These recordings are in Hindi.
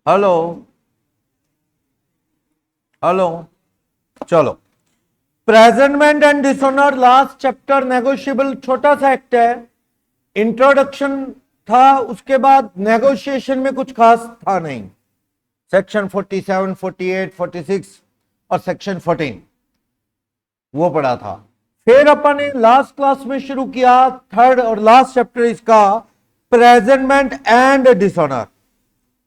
Hello hello. चलो, presentment and dishonour last chapter negotiable, छोटा सा एक्ट है। इंट्रोडक्शन था, उसके बाद नेगोशिएशन में कुछ खास था नहीं। सेक्शन 47, 48, 46 और सेक्शन 14 वो पढ़ा था। फिर अपन ने लास्ट क्लास में शुरू किया थर्ड और लास्ट चैप्टर इसका, presentment and dishonour.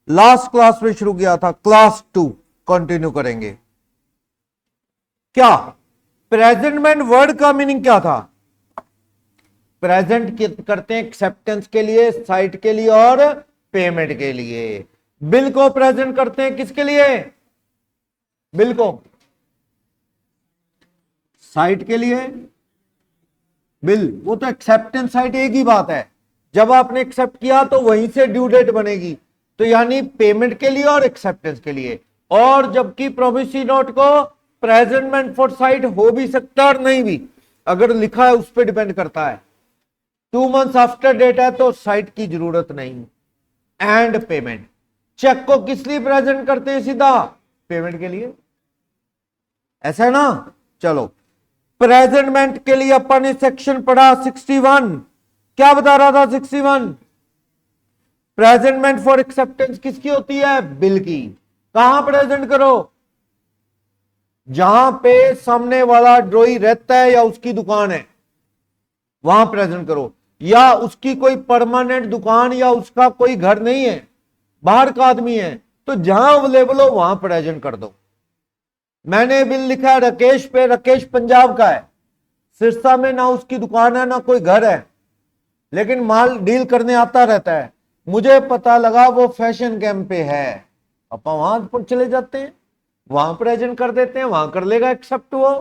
Last class में शुरू किया था, क्लास 2 कंटिन्यू करेंगे। क्या प्रेजेंटमेंट वर्ड का मीनिंग क्या था? प्रेजेंट करते हैं एक्सेप्टेंस के लिए, साइट के लिए और पेमेंट के लिए। बिल को प्रेजेंट करते हैं किसके लिए? बिल को साइट के लिए। बिल वो तो एक्सेप्टेंस साइट एक ही बात है। जब आपने एक्सेप्ट किया तो वहीं से ड्यू डेट बनेगी, तो यानी पेमेंट के लिए और एक्सेप्टेंस के लिए। और जबकि प्रोमिसरी नोट को प्रेजेंटमेंट फॉर साइट हो भी सकता है और नहीं भी, अगर लिखा है उस पर डिपेंड करता है। 2 months आफ्टर डेट है तो साइट की जरूरत नहीं। एंड पेमेंट, चेक को किस लिए प्रेजेंट करते हैं? सीधा पेमेंट के लिए, ऐसा है ना। चलो, प्रेजेंटमेंट के लिए अपन ने सेक्शन पढ़ा 61। क्या बता रहा था 61? प्रेजेंटमेंट फॉर एक्सेप्टेंस किसकी होती है? बिल की। कहां प्रेजेंट करो? जहां पे सामने वाला ड्रॉई रहता है या उसकी दुकान है वहां प्रेजेंट करो, या उसकी कोई परमानेंट दुकान या उसका कोई घर नहीं है, बाहर का आदमी है, तो जहां अवेलेबल हो वहां प्रेजेंट कर दो। मैंने बिल लिखा है राकेश पे, राकेश पंजाब का है, सिरसा में ना उसकी दुकान है ना कोई घर है, लेकिन माल डील करने आता रहता है। मुझे पता लगा वो फैशन कैंप पे है, अपन वहां पर चले जाते हैं, वहां प्रेजेंट कर देते हैं, वहां कर लेगा एक्सेप्ट वो।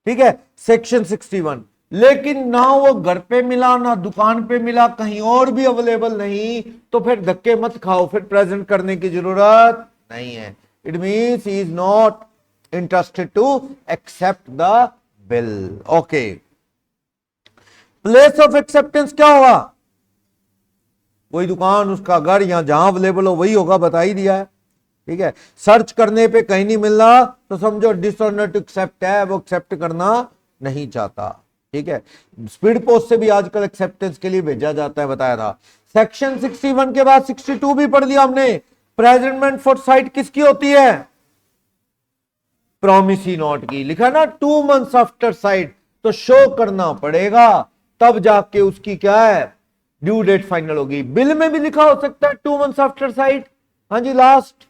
ठीक है, सेक्शन 61। लेकिन ना वो घर पे मिला ना दुकान पे मिला, कहीं और भी अवेलेबल नहीं, तो फिर धक्के मत खाओ, फिर प्रेजेंट करने की जरूरत नहीं है। It means he is not interested to accept the bill. Okay, place of acceptance क्या होगा? वही दुकान, उसका घर, या जहां अवेलेबल हो वही होगा, बता ही दिया है। ठीक है, सर्च करने पे कहीं नहीं मिल रहा तो समझो डिसऑनर टू एक्सेप्ट है, वो एक्सेप्ट करना नहीं चाहता। ठीक है, स्पीड पोस्ट से भी आजकल एक्सेप्टेंस के लिए भेजा जाता है, बताया था। सेक्शन 61 के बाद 62 भी पढ़ लिया हमने। प्रेजेंटमेंट फॉर साइट किसकी होती है? प्रोमिसरी नोट की। लिखा ना 2 months आफ्टर साइट, तो शो करना पड़ेगा, तब जाके उसकी क्या है, ड्यू डेट फाइनल होगी। बिल में भी लिखा हो सकता है 2 months आफ्टर साइट। हाँ जी, लास्ट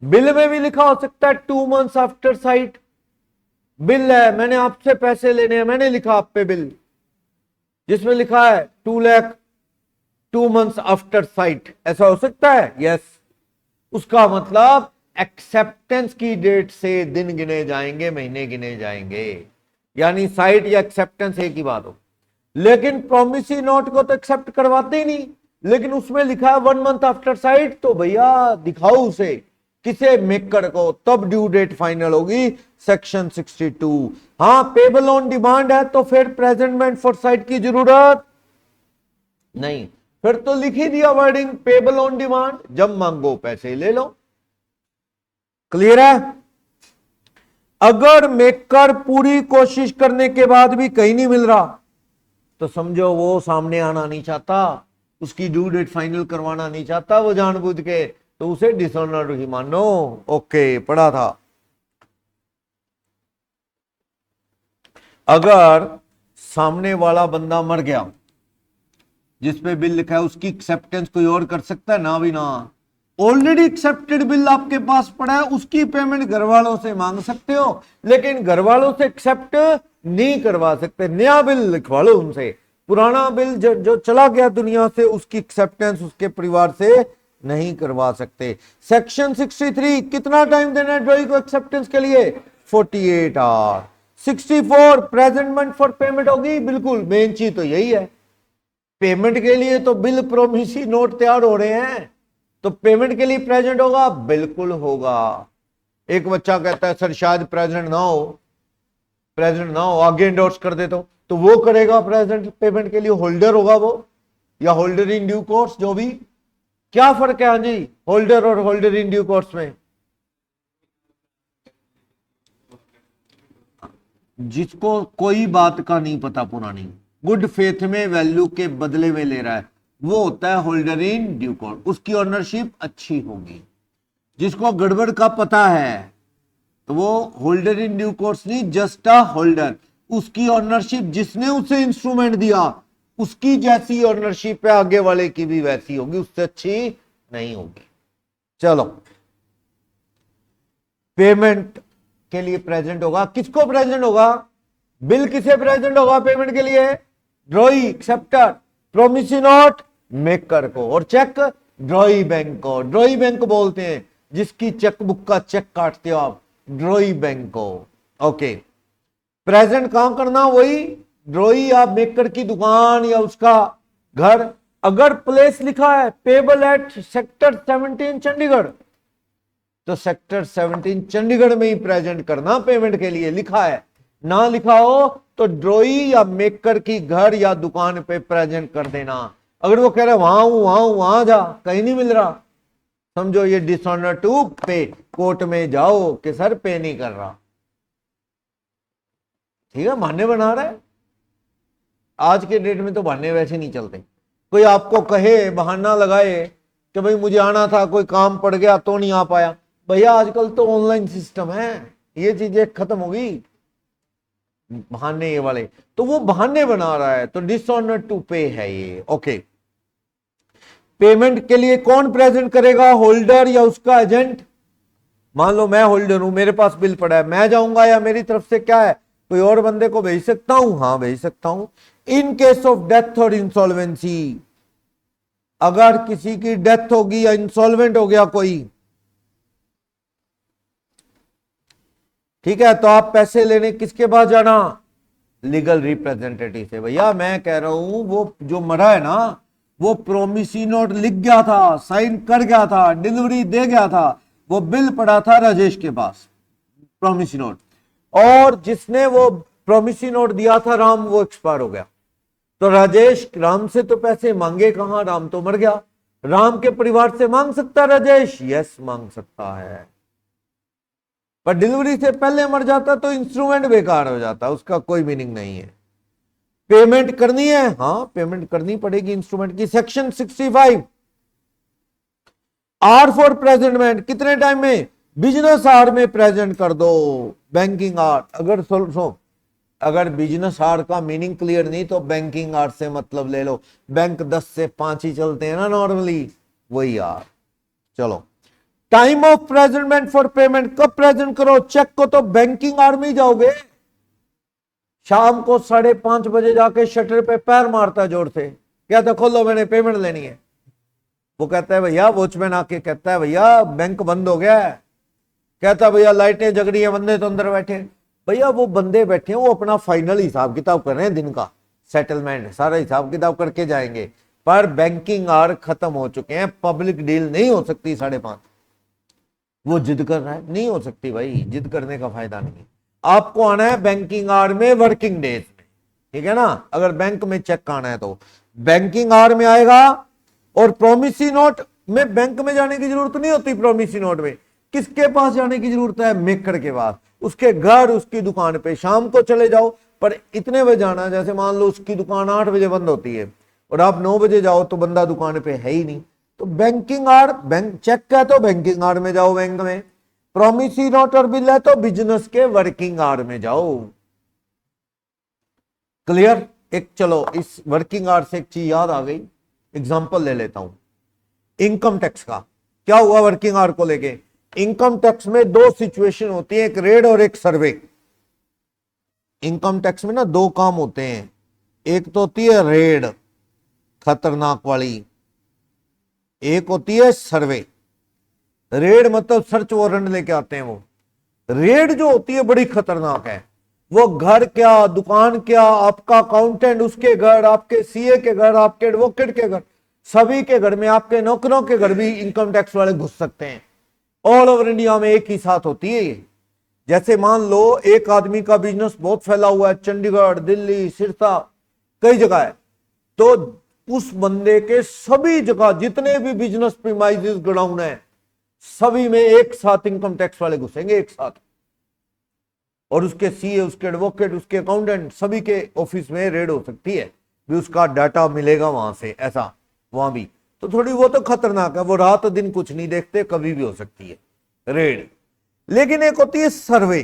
बिल में भी लिखा हो सकता है 2 months आफ्टर साइट। बिल है, मैंने आपसे पैसे लेने हैं, मैंने लिखा आप पे बिल, जिसमें लिखा है 2 लाख 2 months आफ्टर साइट, ऐसा हो सकता है? यस। उसका मतलब एक्सेप्टेंस की डेट से दिन गिने जाएंगे, महीने गिने जाएंगे, यानी साइट या एक्सेप्टेंस एक ही बात हो। लेकिन प्रोमिसरी नोट को तो एक्सेप्ट करवाते ही नहीं, लेकिन उसमें लिखा है 1 month आफ्टर साइट, तो भैया दिखाओ उसे, किसे? मेकर को, तब ड्यू डेट फाइनल होगी। सेक्शन 62। हाँ, पेबल ऑन डिमांड है तो फिर प्रेजेंटमेंट फॉर साइट की जरूरत नहीं, फिर तो लिख ही दिया वर्डिंग, पेबल ऑन डिमांड, जब मांगो पैसे ले लो। क्लियर है? अगर मेकर पूरी कोशिश करने के बाद भी कहीं नहीं मिल रहा, तो समझो वो सामने आना नहीं चाहता, उसकी ड्यू डेट फाइनल करवाना नहीं चाहता वो जानबूझ के, तो उसे डिसऑनर ही मानो। ओके, पढ़ा था। अगर सामने वाला बंदा मर गया जिसपे बिल लिखा है, उसकी एक्सेप्टेंस कोई और कर सकता है? ना भी ना। ऑलरेडी एक्सेप्टेड बिल आपके पास पड़ा है, उसकी पेमेंट घर वालों से मांग सकते हो, लेकिन घर वालों से एक्सेप्ट नहीं करवा सकते। नया बिल लिखवा लो उनसे, पुराना बिल जो चला गया दुनिया से, उसकी एक्सेप्टेंस उसके परिवार से नहीं करवा सकते। सेक्शन 63, कितना टाइम देना है ड्रॉई को एक्सेप्टेंस के लिए? 48 आवर। 64, प्रेजेंटमेंट फॉर पेमेंट होगी। बिल्कुल, मेन चीज तो यही है। पेमेंट के लिए तो बिल प्रोमिसरी नोट तैयार हो रहे हैं, तो पेमेंट के लिए प्रेजेंट होगा, बिल्कुल होगा। एक बच्चा कहता है सर शायद प्रेजेंट ना हो, प्रेजेंट ना हो, आगे इंडोर्स कर दे तो वो करेगा प्रेजेंट पेमेंट के लिए, होल्डर होगा वो, या होल्डर इन ड्यू कोर्स, जो भी। क्या फर्क है? हाँ जी, होल्डर और होल्डर इन ड्यू कोर्स में। जिसको कोई बात का नहीं पता पुरानी, गुड फेथ में वैल्यू के बदले में ले रहा है, वो होता है होल्डर इन ड्यू कोर्स, उसकी ओनरशिप अच्छी होगी। जिसको गड़बड़ का पता है तो वो होल्डर इन ड्यू कोर्स नहीं, जस्ट अ होल्डर, उसकी ओनरशिप जिसने उसे इंस्ट्रूमेंट दिया उसकी जैसी ओनरशिप है, आगे वाले की भी वैसी होगी, उससे अच्छी नहीं होगी। चलो, पेमेंट के लिए प्रेजेंट होगा, किसको प्रेजेंट होगा? बिल किसे प्रेजेंट होगा पेमेंट के लिए? ड्रॉई एक्सेप्टर, प्रोमिसी नोट मेकर को, और चेक ड्रॉई बैंक को। ड्रॉई बैंक बोलते हैं जिसकी चेकबुक का चेक काटते हो आप, ड्रॉई बैंक को। ओके, प्रेजेंट कहां करना? वही ड्रॉई या मेकर की दुकान या उसका घर। अगर प्लेस लिखा है पेबल एट सेक्टर 17 चंडीगढ़, तो सेक्टर 17 चंडीगढ़ में ही प्रेजेंट करना पेमेंट के लिए, लिखा है। ना लिखा हो तो ड्रॉई या मेकर की घर या दुकान पे प्रेजेंट कर देना। अगर वो कह रहे वहां जा, कहीं नहीं मिल रहा, समझो ये डिसऑनर टू पे, कोर्ट में जाओ कि सर पे नहीं कर रहा। ठीक है, बहाने बना रहा है। आज के डेट में तो बहाने वैसे नहीं चलते। कोई आपको कहे, बहाना लगाए कि भाई मुझे आना था, कोई काम पड़ गया तो नहीं आ पाया, भैया आजकल तो ऑनलाइन सिस्टम है, ये चीजें खत्म होगी। बहाने ये वाले, तो वो बहाने बना रहा है, तो डिसऑनर टू पे है ये। ओके, पेमेंट के लिए कौन प्रेजेंट करेगा? होल्डर या उसका एजेंट? मान लो मैं होल्डर हूं, मेरे पास बिल पड़ा है, मैं जाऊंगा या मेरी तरफ से क्या है, कोई और बंदे को भेज सकता हूं? हाँ, भेज सकता हूं। इन केस ऑफ डेथ और इंसॉल्वेंसी, अगर किसी की डेथ होगी या इंसॉल्वेंट हो गया कोई, ठीक है, तो आप पैसे लेने किसके पास जाना? लीगल रिप्रेजेंटेटिव से। भैया मैं कह रहा हूं वो जो मरा है ना, वो प्रोमिसी नोट लिख गया था, साइन कर गया था, डिलीवरी दे गया था, वो बिल पड़ा था राजेश के पास, प्रोमिसी नोट, और जिसने वो प्रोमिसी नोट दिया था राम, वो एक्सपायर हो गया। तो राजेश राम से तो पैसे मांगे कहां? राम तो मर गया। राम के परिवार से मांग सकता है राजेश? यस, मांग सकता है, पर डिलीवरी से पहले मर जाता तो इंस्ट्रूमेंट बेकार हो जाता, उसका कोई मीनिंग नहीं है। पेमेंट करनी है, हाँ पेमेंट करनी पड़ेगी इंस्ट्रूमेंट की। सेक्शन 65 आर फॉर प्रेजेंटमेंट, कितने टाइम में? बिजनेस आर में प्रेजेंट कर दो, बैंकिंग आर। अगर बिजनेस आर का मीनिंग क्लियर नहीं तो बैंकिंग आर से मतलब ले लो, बैंक 10 से 5 ही चलते हैं ना नॉर्मली, वही आर। चलो, time of presentment for payment, कब प्रेजेंट करो? चेक को तो बैंकिंग आर में ही जाओगे, शाम को 5:30 बजे जाके शटर पे पैर मारता है जोर से, कहता खोलो मैंने पेमेंट लेनी है। वो कहता है भैया, वॉचमैन आके कहता है भैया बैंक बंद हो गया है, कहता भैया लाइटें जग रही है, बंदे तो अंदर बैठे। भैया वो बंदे बैठे हैं, वो अपना फाइनल हिसाब किताब कर रहे हैं, दिन का सेटलमेंट सारा हिसाब किताब करके जाएंगे, पर बैंकिंग आवर खत्म हो चुके हैं, पब्लिक डील नहीं हो सकती 5:30। वो जिद कर रहा है, नहीं हो सकती भाई, जिद करने का फायदा नहीं। आपको आना है बैंकिंग आवर में वर्किंग डेज में, ठीक है ना। अगर बैंक में चेक आना है तो बैंकिंग आवर में आएगा। और प्रोमिसी नोट में बैंक में जाने की जरूरत नहीं होती। प्रोमिसी नोट में किसके पास जाने की जरूरत है? मेकर के पास, उसके घर, उसकी दुकान पे। शाम को चले जाओ, पर इतने बजे जाना, जैसे मान लो उसकी दुकान 8 बजे बंद होती है और आप 9 बजे जाओ तो बंदा दुकान पे है ही नहीं, तो बैंकिंग आवर, बैंक चेक है तो बैंकिंग आवर में जाओ बैंक में, प्रोमिसी नोट और बिल है तो बिजनेस के वर्किंग आवर में जाओ। क्लियर? एक चलो इस वर्किंग आवर से एक चीज याद आ गई, एग्जांपल ले लेता हूं इनकम टैक्स का। क्या हुआ वर्किंग आवर को लेके? इनकम टैक्स में 2 सिचुएशन होती है, एक रेड और एक सर्वे। इनकम टैक्स में ना 2 काम होते हैं, एक तो होती है रेड खतरनाक वाली, एक होती है सर्वे। रेड मतलब सर्च वारंट लेके आते हैं वो। रेड जो होती है बड़ी खतरनाक है, वो घर क्या, दुकान क्या, आपका अकाउंटेंट उसके घर, आपके सीए के घर, आपके एडवोकेट के घर, सभी के घर में, आपके नौकरों के घर भी इनकम टैक्स वाले घुस सकते हैं। ऑल ओवर इंडिया में एक ही साथ होती है ये। जैसे मान लो एक आदमी का बिजनेस बहुत फैला हुआ है, चंडीगढ़, दिल्ली, सिरसा, कई जगह है, तो उस बंदे के सभी जगह जितने भी बिजनेस प्रीमाइसेस गोडाउन है सभी में एक साथ इनकम टैक्स वाले घुसेंगे एक साथ, और उसके सीए, उसके एडवोकेट, उसके अकाउंटेंट सभी के ऑफिस में रेड हो सकती है, भी उसका डाटा मिलेगा वहां से, ऐसा वहां भी। तो थोड़ी वो तो खतरनाक है, वो रात दिन कुछ नहीं देखते, कभी भी हो सकती है रेड। लेकिन एक होती है सर्वे।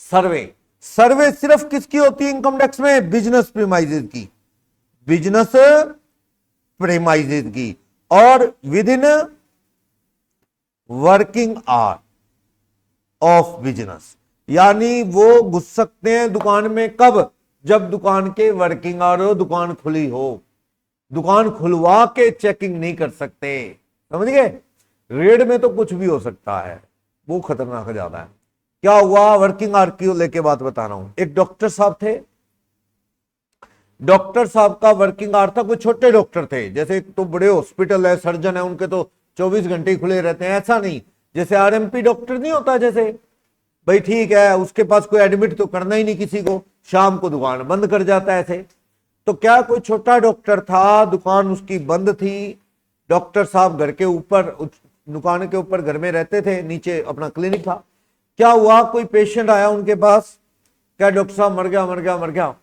सर्वे सर्वे सिर्फ किसकी होती है इनकम टैक्स में? बिजनेस प्रीमाइसेस की, बिजनेस प्रीमाइसेस की, और with in working hour of business, यानी वो घुस सकते हैं दुकान में कब? जब दुकान के वर्किंग आवर हो, दुकान खुली हो। दुकान खुलवा के चेकिंग नहीं कर सकते, समझ गए? रेड में तो कुछ भी हो सकता है, वो खतरनाक ज्यादा है। क्या हुआ? वर्किंग आवर की लेके बात बता रहा हूं। एक डॉक्टर साहब थे, डॉक्टर साहब का वर्किंग आवर था, कोई छोटे डॉक्टर थे, जैसे तो बड़े हॉस्पिटल है, सर्जन है, उनके तो 24 घंटे ही खुले रहते हैं, ऐसा नहीं। जैसे आरएमपी डॉक्टर नहीं होता, जैसे भाई ठीक है उसके पास कोई एडमिट तो करना ही नहीं किसी को, शाम को दुकान बंद कर जाता है ऐसे। तो क्या कोई छोटा डॉक्टर था, दुकान उसकी बंद थी, डॉक्टर साहब घर के ऊपर, दुकान के ऊपर घर में रहते थे, नीचे अपना क्लिनिक था। क्या हुआ? कोई पेशेंट आया उनके पास, क्या डॉक्टर साहब मर गया, मर गया, मर गया,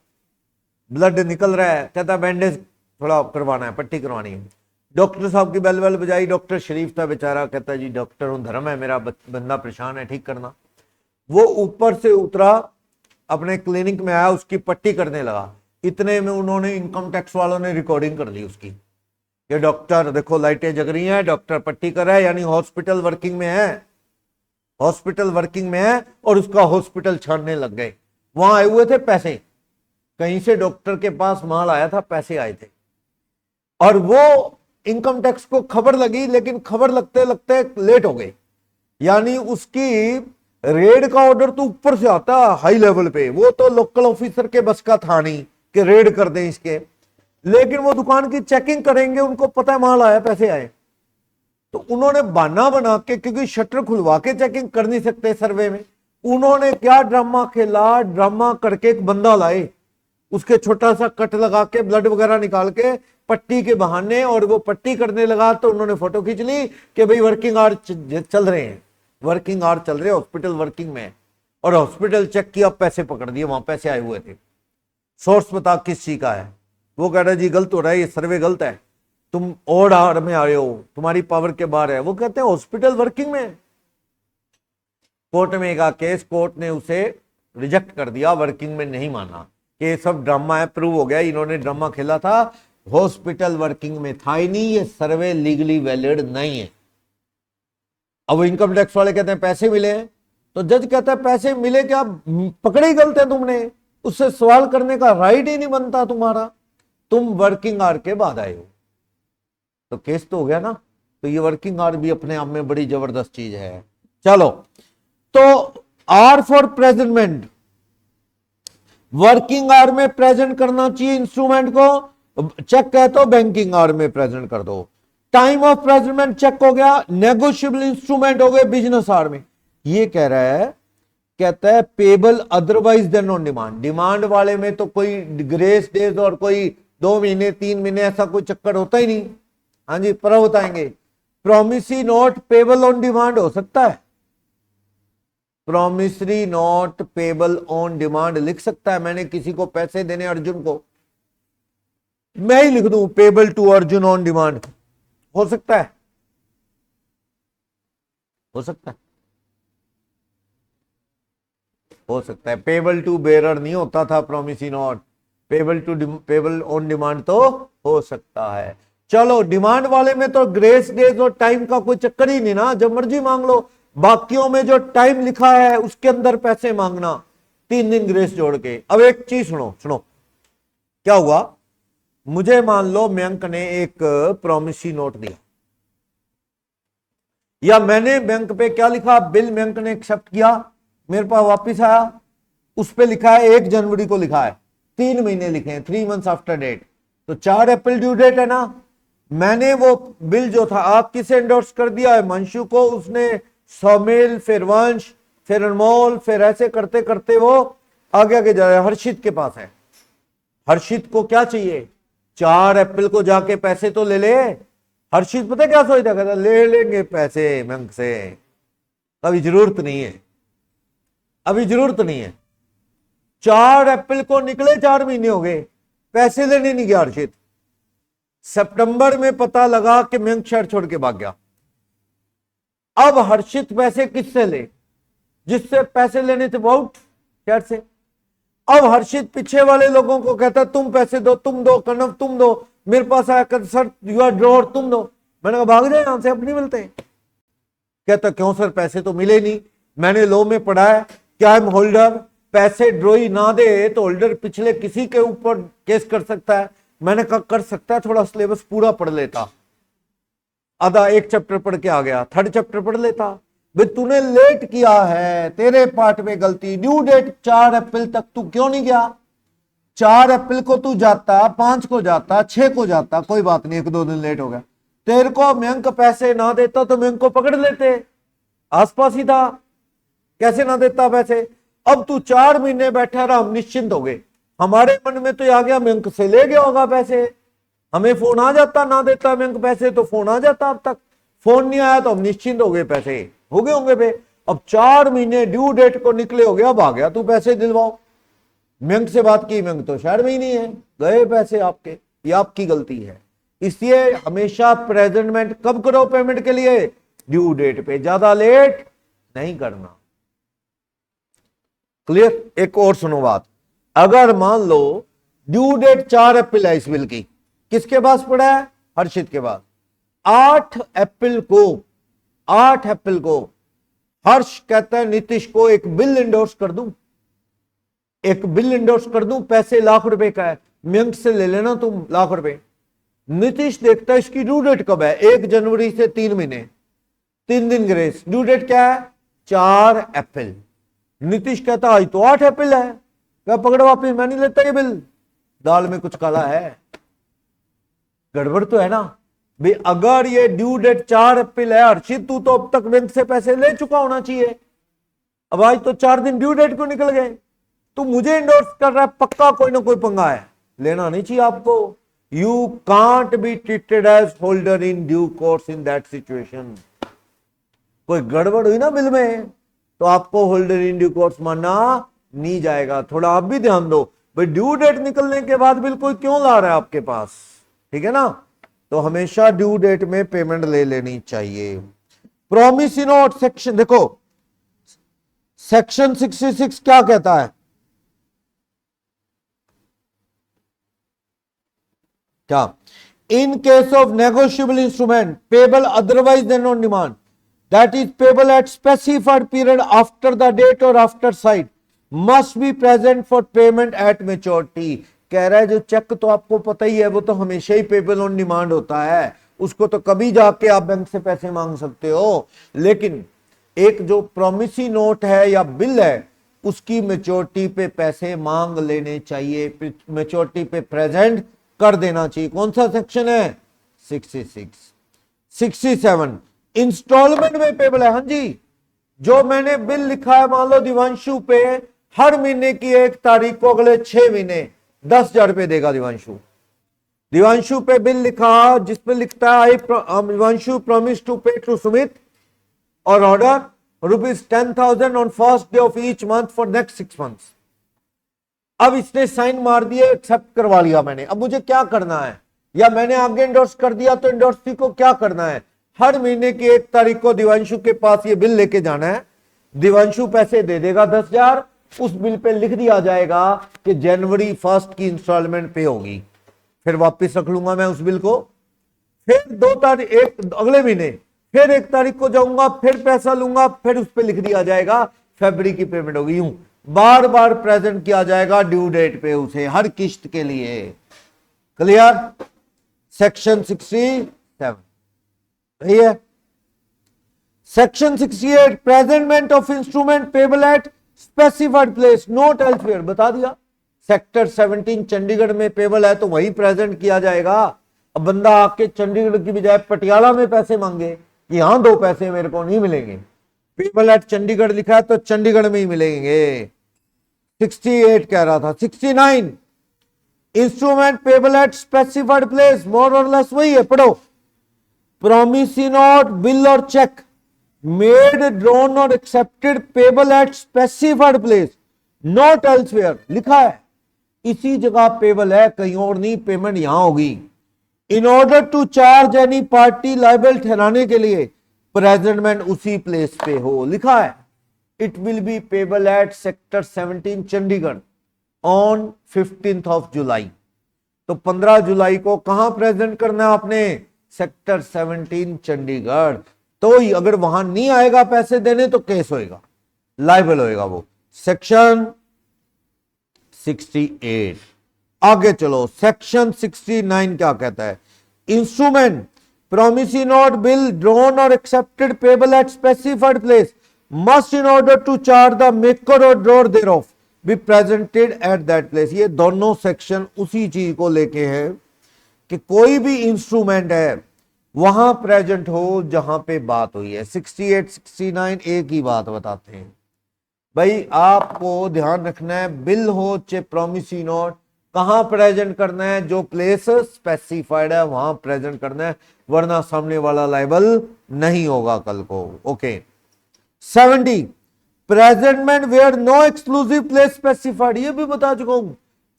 ब्लड निकल रहा है, कहता बैंडेज थोड़ा करवाना है, पट्टी करवानी है। डॉक्टर साहब की बेल बजाई, डॉक्टर शरीफ था बेचारा, कहता जी डॉक्टर हूं, धर्म है मेरा, बंदा परेशान है, ठीक करना। वो ऊपर से उतरा, अपने क्लिनिक में आया, उसकी पट्टी करने लगा। इतने में उन्होंने, इनकम टैक्स वालों ने रिकॉर्डिंग कर ली उसकी, ये डॉक्टर देखो लाइटें जग रही हैं, डॉक्टर पट्टी कर रहा है, यानी हॉस्पिटल वर्किंग में है, हॉस्पिटल वर्किंग में है, और उसका हॉस्पिटल छाड़ने लग गए। वहां आए हुए थे पैसे, कहीं से डॉक्टर के पास माल आया था, पैसे आए थे, और वो इनकम टैक्स को खबर लगी, लेकिन खबर लगते लगते लेट हो गए। यानी उसकी रेड का ऑर्डर तो ऊपर से आता हाई लेवल पे, वो तो लोकल ऑफिसर के बस का था नहीं कि रेड कर दें इसके, लेकिन वो दुकान की चेकिंग करेंगे, उनको पता है माल आया, पैसे आए। तो उन्होंने बहाना बना के, क्योंकि शटर खुलवा के चेकिंग कर नहीं सकते सर्वे में, उन्होंने क्या ड्रामा खेला, ड्रामा करके एक बंदा लाए, उसके छोटा सा कट लगा के, ब्लड वगैरह निकाल के, पट्टी के बहाने, और वो पट्टी करने लगा तो उन्होंने फोटो खींच ली कि भाई वर्किंग आवर चल रहे हैं, वर्किंग आवर चल रहे, हॉस्पिटल वर्किंग में, और हॉस्पिटल चेक किया, पैसे पकड़ दिए, वहां पैसे आए हुए थे। सोर्स बता किस चीज का है? वो कह रहा है जी गलत हो रहा है, ये सर्वे गलत है, तुम और आवर में आए हो, तुम्हारी पावर के बाहर है। वो कहते हैं हॉस्पिटल वर्किंग में। कोर्ट में का केस, कोर्ट ने उसे रिजेक्ट कर दिया, वर्किंग में नहीं माना, कि ये सब ड्रामा है, प्रूव हो गया इन्होंने ड्रामा खेला था, हॉस्पिटल वर्किंग में था ही नहीं, ये सर्वे लीगली वैलिड नहीं है। अब इनकम टैक्स वाले कहते हैं पैसे मिले हैं, तो जज कहता है पैसे मिले क्या, पकड़े ही गलत है तुमने, उससे सवाल करने का राइट ही नहीं बनता तुम्हारा, तुम वर्किंग आवर के बाद आए हो, तो केस तो हो गया ना। तो ये वर्किंग आवर भी अपने आप में बड़ी जबरदस्त चीज है। चलो, तो are for presentment, working hour में प्रेजेंट करना चाहिए इंस्ट्रूमेंट को, चेक है तो बैंकिंग आवर में प्रेजेंट कर दो। टाइम ऑफ प्रेजेंटमेंट चेक हो गया, नेगोशिएबल इंस्ट्रूमेंट हो गए बिजनेस आवर में। ये कह रहा है, कहता है payable otherwise then on demand. Demand वाले में तो कोई ग्रेस डेज और कोई 2 महीने 3 महीने ऐसा कोई चक्कर होता ही नहीं। हाँ जी, पर बताएंगे promissory note payable on demand हो सकता है, promissory note payable on demand लिख सकता है। मैंने किसी को पैसे देने, अर्जुन को, मैं ही लिख दूं payable to Arjun on demand, हो सकता है, हो सकता है, हो सकता है। पेबल टू बेरर नहीं होता था promissory note, payable on demand तो हो सकता है। चलो, डिमांड वाले में तो ग्रेस डेज और टाइम का कोई चक्कर ही नहीं ना, जब मर्जी मांग लो। बाकियों में जो टाइम लिखा है उसके अंदर पैसे मांगना, 3 दिन ग्रेस जोड़ के। अब एक चीज सुनो, सुनो क्या हुआ। मुझे मान लो बैंक ने एक प्रोमिसरी नोट दिया, या मैंने बैंक पे क्या लिखा, बिल बैंक ने एक्सेप्ट किया, मेरे पास वापिस आया, उस पे लिखा है 1 जनवरी को लिखा है, 3 महीने लिखे हैं, 3 मंथ्स आफ्टर डेट, तो 4 अप्रैल ड्यू डेट है ना। मैंने वो बिल जो था, आप किसे एंडोर्स कर दिया है, मंशु को, उसने सौमिल, फिर वंश, फिर अनमोल, फिर ऐसे करते करते वो आगे आगे जा रहा है। हर्षित के पास है, हर्षित को क्या चाहिए, 4 अप्रैल को जाके पैसे तो ले ले। हर्षित पता क्या सोचता, कहता ले लेंगे पैसे बैंक से, अभी जरूरत नहीं है, अभी जरूरत नहीं है। 4 अप्रैल को निकले, 4 महीने हो गए, पैसे लेने नहीं गया हर्षित। सितंबर में पता लगा कि बैंक शहर छोड़ के भाग गया। अब हर्षित पैसे किससे ले, जिससे पैसे लेने थे बहुत शहर से। अब हर्षित पीछे वाले लोगों को कहता तुम पैसे दो, तुम दो, कनव तुम दो, मेरे पास आया कहता सर यू आर ड्रॉर तुम दो। मैंने कहा भाग जाए यहां से, अब नहीं मिलते। कहता क्यों सर, पैसे तो मिले नहीं, मैंने लॉ में पढ़ा है कि आई एम होल्डर, पैसे ड्रॉई ना दे तो होल्डर पिछले किसी के ऊपर केस कर सकता है। मैंने कहा कर सकता है, थोड़ा सिलेबस पूरा पढ़ लेता, आधा एक चैप्टर पढ़ के आ गया, 3rd चैप्टर पढ़ लेता। भाई तूने लेट किया है, तेरे पार्ट में गलती। ड्यू डेट 4 अप्रैल तक तू क्यों नहीं गया? 4 अप्रैल को तू जाता, 5 को जाता, 6 को जाता, कोई बात नहीं, 1-2 दिन लेट हो गया। तेरे को बैंक पैसे ना देता तो बैंक को पकड़ लेते, आसपास ही था, कैसे ना देता पैसे। अब तू 4 महीने बैठा रहा, हम निश्चिंत हो गए। हमारे मन में तो आ गया बैंक से ले गया होगा पैसे, हमें फोन आ जाता, ना देता बैंक पैसे तो फोन आ जाता। अब तक फोन नहीं आया तो हम निश्चिंत हो गए, पैसे हो गए होंगे पे। अब 4 महीने ड्यू डेट को निकले हो गया, अब आ गया तू पैसे दिलवाओ। बैंक से बात की, बैंक तो शहर में ही नहीं है, गए पैसे आपके, ये आपकी गलती है। इसलिए हमेशा प्रेजेंटमेंट कब करो पेमेंट के लिए? ड्यू डेट पे, ज्यादा लेट नहीं करना। क्लियर? एक और सुनो बात, अगर मान लो ड्यू डेट 4 अप्रैल है इस बिल की, किसके पास पड़ा है? हर्षित के पास। 8 अप्रैल को हर्ष कहता है नीतीश को एक बिल इंडोर्स कर दूं, एक बिल इंडोर्स कर दूं, पैसे लाख रुपए का है, बैंक से ले लेना तुम लाख रुपए। नीतीश देखता है इसकी ड्यू डेट कब है? 1 जनवरी से 3 महीने, 3 दिन ग्रेस। ड्यू डेट क्या है? 4 अप्रैल। नीतीश कहता आज तो 8 अप्रैल है, क्या पकड़ वापिस, मैं नहीं लेता ये बिल, दाल में कुछ काला है, गड़बड़ तो है ना भाई। अगर ये ड्यू डेट 4 अप्रैल है हर्षित, तू तो अब तक बैंक से पैसे ले चुका होना चाहिए, अब आज तो 4 दिन ड्यू डेट को निकल गए, तू मुझे इंडोर्स कर रहा है, पक्का कोई ना कोई पंगा है, लेना नहीं चाहिए आपको। You can't be treated as holder in due course in that situation. कोई गड़बड़ हुई ना बिल में तो आपको होल्डर इन ड्यू कोर्स मानना नहीं जाएगा। थोड़ा आप भी ध्यान दो भाई, ड्यू डेट निकलने के बाद बिल कोई क्यों ला रहा है आपके पास, ठीक है ना? तो हमेशा ड्यू डेट में पेमेंट ले लेनी चाहिए। प्रोमिसरी नोट सेक्शन देखो, सेक्शन 66 क्या कहता है? क्या? In case of negotiable instrument payable otherwise then on demand, that is payable at specified period after the date और after sight, must be present for payment at maturity. कह रहा है जो चेक तो आपको पता ही है, वो तो हमेशा ही पेबल ऑन डिमांड होता है, उसको तो कभी जाके आप बैंक से पैसे मांग सकते हो। लेकिन एक जो प्रोमिसरी नोट है या बिल है, उसकी मेच्योरिटी पे पैसे मांग लेने चाहिए, मेच्योरिटी पे प्रेजेंट कर देना चाहिए। कौन सा सेक्शन है? 66। 67 इंस्टॉलमेंट में पेबल है। हाँ जी, जो मैंने बिल लिखा है मान लो दिवांशु पे, हर महीने की 1 तारीख को अगले 6 महीने 10,000 रुपए देगा दिवांशु। दिवांशु पे बिल लिखा जिसपे लिखता है Divanshu promise to pay to Sumit और order ₹10,000 on first day of each month for next 6 months. अब इसने साइन मार दिए, एक्सेप्ट करवा लिया मैंने, अब मुझे क्या करना है? या मैंने आगे इंडोर्स कर दिया तो इंडोर्सी को क्या करना है? हर महीने की 1 तारीख को दिवांशु के पास ये बिल लेके जाना है, दिवांशु पैसे दे देगा 10,000, उस बिल पे लिख दिया जाएगा कि जनवरी 1 की इंस्टॉलमेंट पे होगी, फिर वापस रख लूंगा मैं उस बिल को। फिर 2 तारीख अगले महीने फिर 1 तारीख को जाऊंगा, फिर पैसा लूंगा, फिर उस पे लिख दिया जाएगा फरवरी की पेमेंट होगी। यूं बार बार प्रेजेंट किया जाएगा ड्यू डेट पे उसे, हर किस्त के लिए। क्लियर? सेक्शन 67 यही है। Section 68 presentment of instrument payable at specified place note elsewhere, बता दिया। सेक्टर 17 चंडीगढ़ में पेबल है तो वहीं प्रेजेंट किया जाएगा। अब बंदा आके चंडीगढ़ की बजाय पटियाला में पैसे मांगे, यहां 2 पैसे मेरे को नहीं मिलेंगे, पेबल एट चंडीगढ़ लिखा है तो चंडीगढ़ में ही मिलेंगे। 68 कह रहा था। 69 instrument payable at specified place, more और लेस वही है, पढ़ो। प्रोमिसी नोट, बिल और चेक मेड, ड्रॉन और accepted payable at specified place, not elsewhere, लिखा है इसी जगह पेबल है, कहीं और नहीं, पेमेंट यहां होगी। In order to charge any party liable, ठहराने के लिए प्रेजेंटमेंट उसी प्लेस पे हो, लिखा है। It will be payable eight sector 17 Chandigarh on 15th of July. तो 15 जुलाई को कहां प्रेजेंट करना है आपने? सेक्टर 17 चंडीगढ़। तो अगर वहां नहीं आएगा पैसे देने तो केस होएगा, लाइबल होएगा वो। सेक्शन 68। आगे चलो, सेक्शन 69 क्या कहता है? Instrument promissory note, bill, drawn और accepted payable at specified place must in order to charge the maker और drawer thereof be presented at that place. ये दोनों सेक्शन उसी चीज को लेके हैं कि कोई भी इंस्ट्रूमेंट है वहां प्रेजेंट हो जहां पे बात हुई है। 68 69 एक ही बात बताते हैं भाई, आपको ध्यान रखना है, बिल हो चाहे प्रोमिसी नोट, कहां प्रेजेंट करना है? जो प्लेस स्पेसिफाइड है वहां प्रेजेंट करना है, वरना सामने वाला लाइबल नहीं होगा कल को। Okay. 70 presentment where no exclusive place specified, ये भी बता चुका हूं,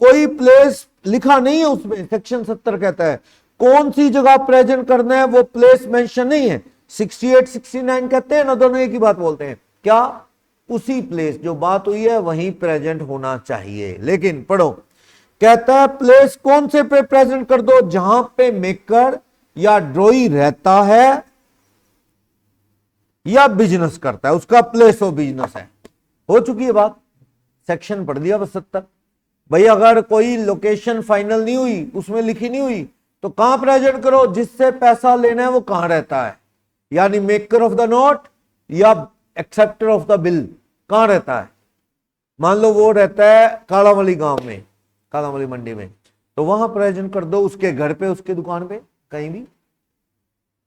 कोई प्लेस लिखा नहीं है उसमें। सेक्शन 70 कहता है कौन सी जगह प्रेजेंट करना है, वो प्लेस मेंशन नहीं है। 68 69 कहते हैं ना, दोनों एक ही बात बोलते हैं, क्या? उसी प्लेस जो बात हुई है वहीं प्रेजेंट होना चाहिए। लेकिन पढ़ो, कहता है प्लेस कौन से पे प्रेजेंट कर दो? जहां पे मेकर या ड्रॉई रहता है या बिजनेस करता है, उसका प्लेस ऑफ बिजनेस है। हो चुकी है बात, सेक्शन पढ़ दिया बस 70। भाई अगर कोई लोकेशन फाइनल नहीं हुई, उसमें लिखी नहीं हुई, तो कहां प्रेजेंट करो? जिससे पैसा लेना है वो कहां रहता है, यानी मेकर ऑफ द नोट या एक्सेप्टर ऑफ द बिल कहां रहता है। मान लो वो रहता है कालावली गांव में, कालावली मंडी में, तो वहां प्रेजेंट कर दो, उसके घर पे, उसकी दुकान पे, कहीं भी,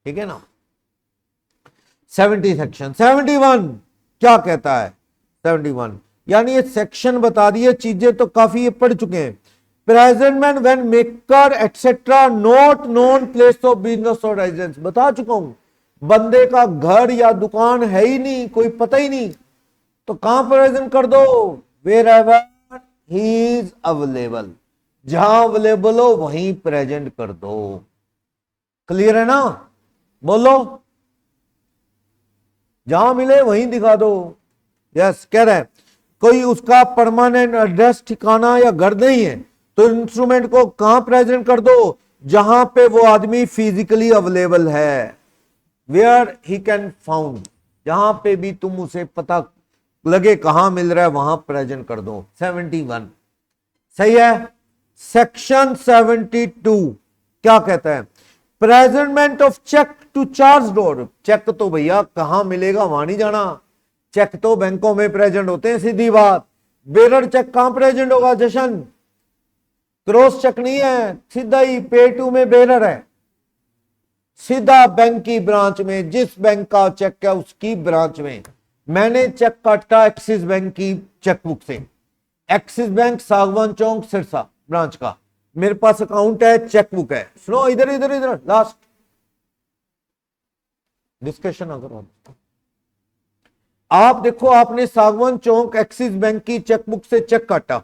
ठीक है ना। 70 सेक्शन। 71 क्या कहता है? 71 यानी ये सेक्शन बता दिए, चीजें तो काफी ये पढ़ चुके हैं। Presentment when maker etcetera not known place of business और रेजिडेंस, बता चुका हूं, बंदे का घर या दुकान है ही नहीं, कोई पता ही नहीं, तो कहां प्रेजेंट कर दो? Wherever he is available, जहां अवेलेबल हो वहीं प्रेजेंट कर दो। क्लियर है ना? बोलो, जहां मिले वहीं दिखा दो। यस, कह रहे हैं कोई उसका परमानेंट एड्रेस, ठिकाना या घर नहीं है, तो इंस्ट्रूमेंट को कहां प्रेजेंट कर दो? जहां पे वो आदमी फिजिकली अवेलेबल है, वेयर ही कैन फाउंड, जहां पे भी तुम उसे पता लगे कहां मिल रहा है वहां प्रेजेंट कर दो। 71 सही है। सेक्शन 72 क्या कहता है? Presentment of cheque to charge drawer, cheque तो भैया कहां मिलेगा वहां नहीं जाना, चेक तो बैंकों में प्रेजेंट होते हैं, सीधी बात। बेरर चेक कहां प्रेजेंट होगा? जशन, क्रॉस चेक नहीं है, सीधा ही पे टू में बेरर है, सीधा बैंक की ब्रांच में, जिस बैंक का चेक है उसकी ब्रांच में। मैंने चेक काटा एक्सिस बैंक की चेकबुक से, एक्सिस बैंक सागवान चौक सिरसा ब्रांच का, मेरे पास अकाउंट है, चेकबुक है। सुनो, इधर इधर इधर, लास्ट डिस्कशन अगर आप देखो, आपने सागवान चौक एक्सिस बैंक की चेकबुक से चेक काटा,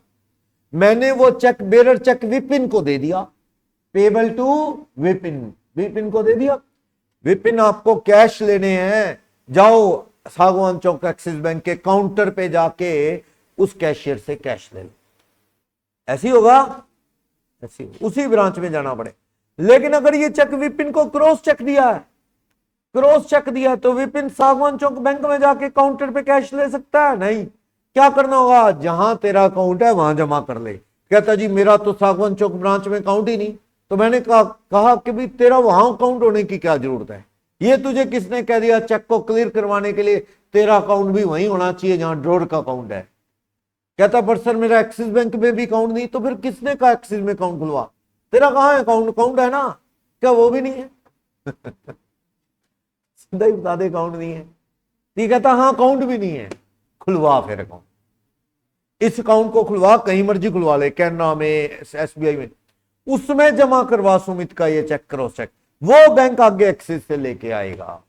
मैंने वो चेक बेरर चेक विपिन को दे दिया, पेबल टू विपिन, विपिन को दे दिया। विपिन आपको कैश लेने हैं, जाओ सागवान चौक एक्सिस बैंक के काउंटर पे जाके उस कैशियर से कैश ले लो। ऐसी होगा, ऐसी उसी ब्रांच में जाना पड़े। लेकिन अगर ये चेक विपिन को क्रॉस चेक दिया है, क्रॉस चेक दिया है, तो विपिन सागवान चौक बैंक में जाके काउंटर पे कैश ले सकता है? नहीं। क्या करना होगा? जहां तेरा अकाउंट है वहां जमा कर ले। कहता जी मेरा तो सागवान चौक ब्रांच में अकाउंट ही नहीं, तो मैंने कहा कि भाई तेरा वहां अकाउंट होने की क्या जरूरत है, ये तुझे किसने कह दिया? चेक को क्लियर करवाने के लिए तेरा अकाउंट भी वहीं होना चाहिए जहां ड्रॉर का अकाउंट है। कहता पर सर मेरा एक्सिस बैंक में भी अकाउंट नहीं, तो फिर किसने कहा एक्सिस में अकाउंट खुलवा? तेरा कहां है अकाउंट? अकाउंट है ना, क्या वो भी नहीं है? सीधा ही बता दे अकाउंट नहीं है। ठीक कहता हाँ अकाउंट भी नहीं है, खुलवा फिर अकाउंट। इस अकाउंट को खुलवा, कहीं मर्जी खुलवा ले, कैनरा में, एसबीआई में, उसमें जमा करवा सुमित का ये चेक, क्रॉस चेक, वो बैंक आगे एक्सिस से लेके आएगा।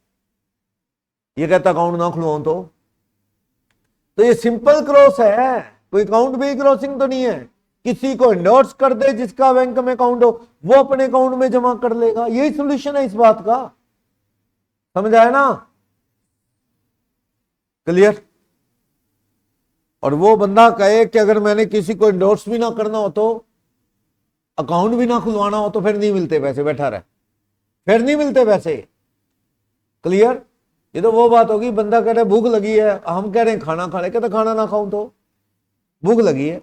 ये कहता अकाउंट ना खुलवाऊं तो ये सिंपल क्रॉस है, कोई अकाउंट भी क्रॉसिंग तो नहीं है। किसी को एंडोर्स कर दे जिसका बैंक में अकाउंट हो, वो अपने अकाउंट में जमा कर लेगा। यही सोल्यूशन है इस बात का, समझ आया ना? क्लियर? और वो बंदा कहे कि अगर मैंने किसी को एंडोर्स भी ना करना हो, तो अकाउंट भी ना खुलवाना हो, तो फिर नहीं मिलते पैसे, बैठा रहे, फिर नहीं मिलते पैसे। क्लियर? ये तो वो बात होगी, बंदा कह रहे भूख लगी है, हम कह रहे हैं खाना खा ले, कहते खाना ना खाऊं तो भूख लगी है।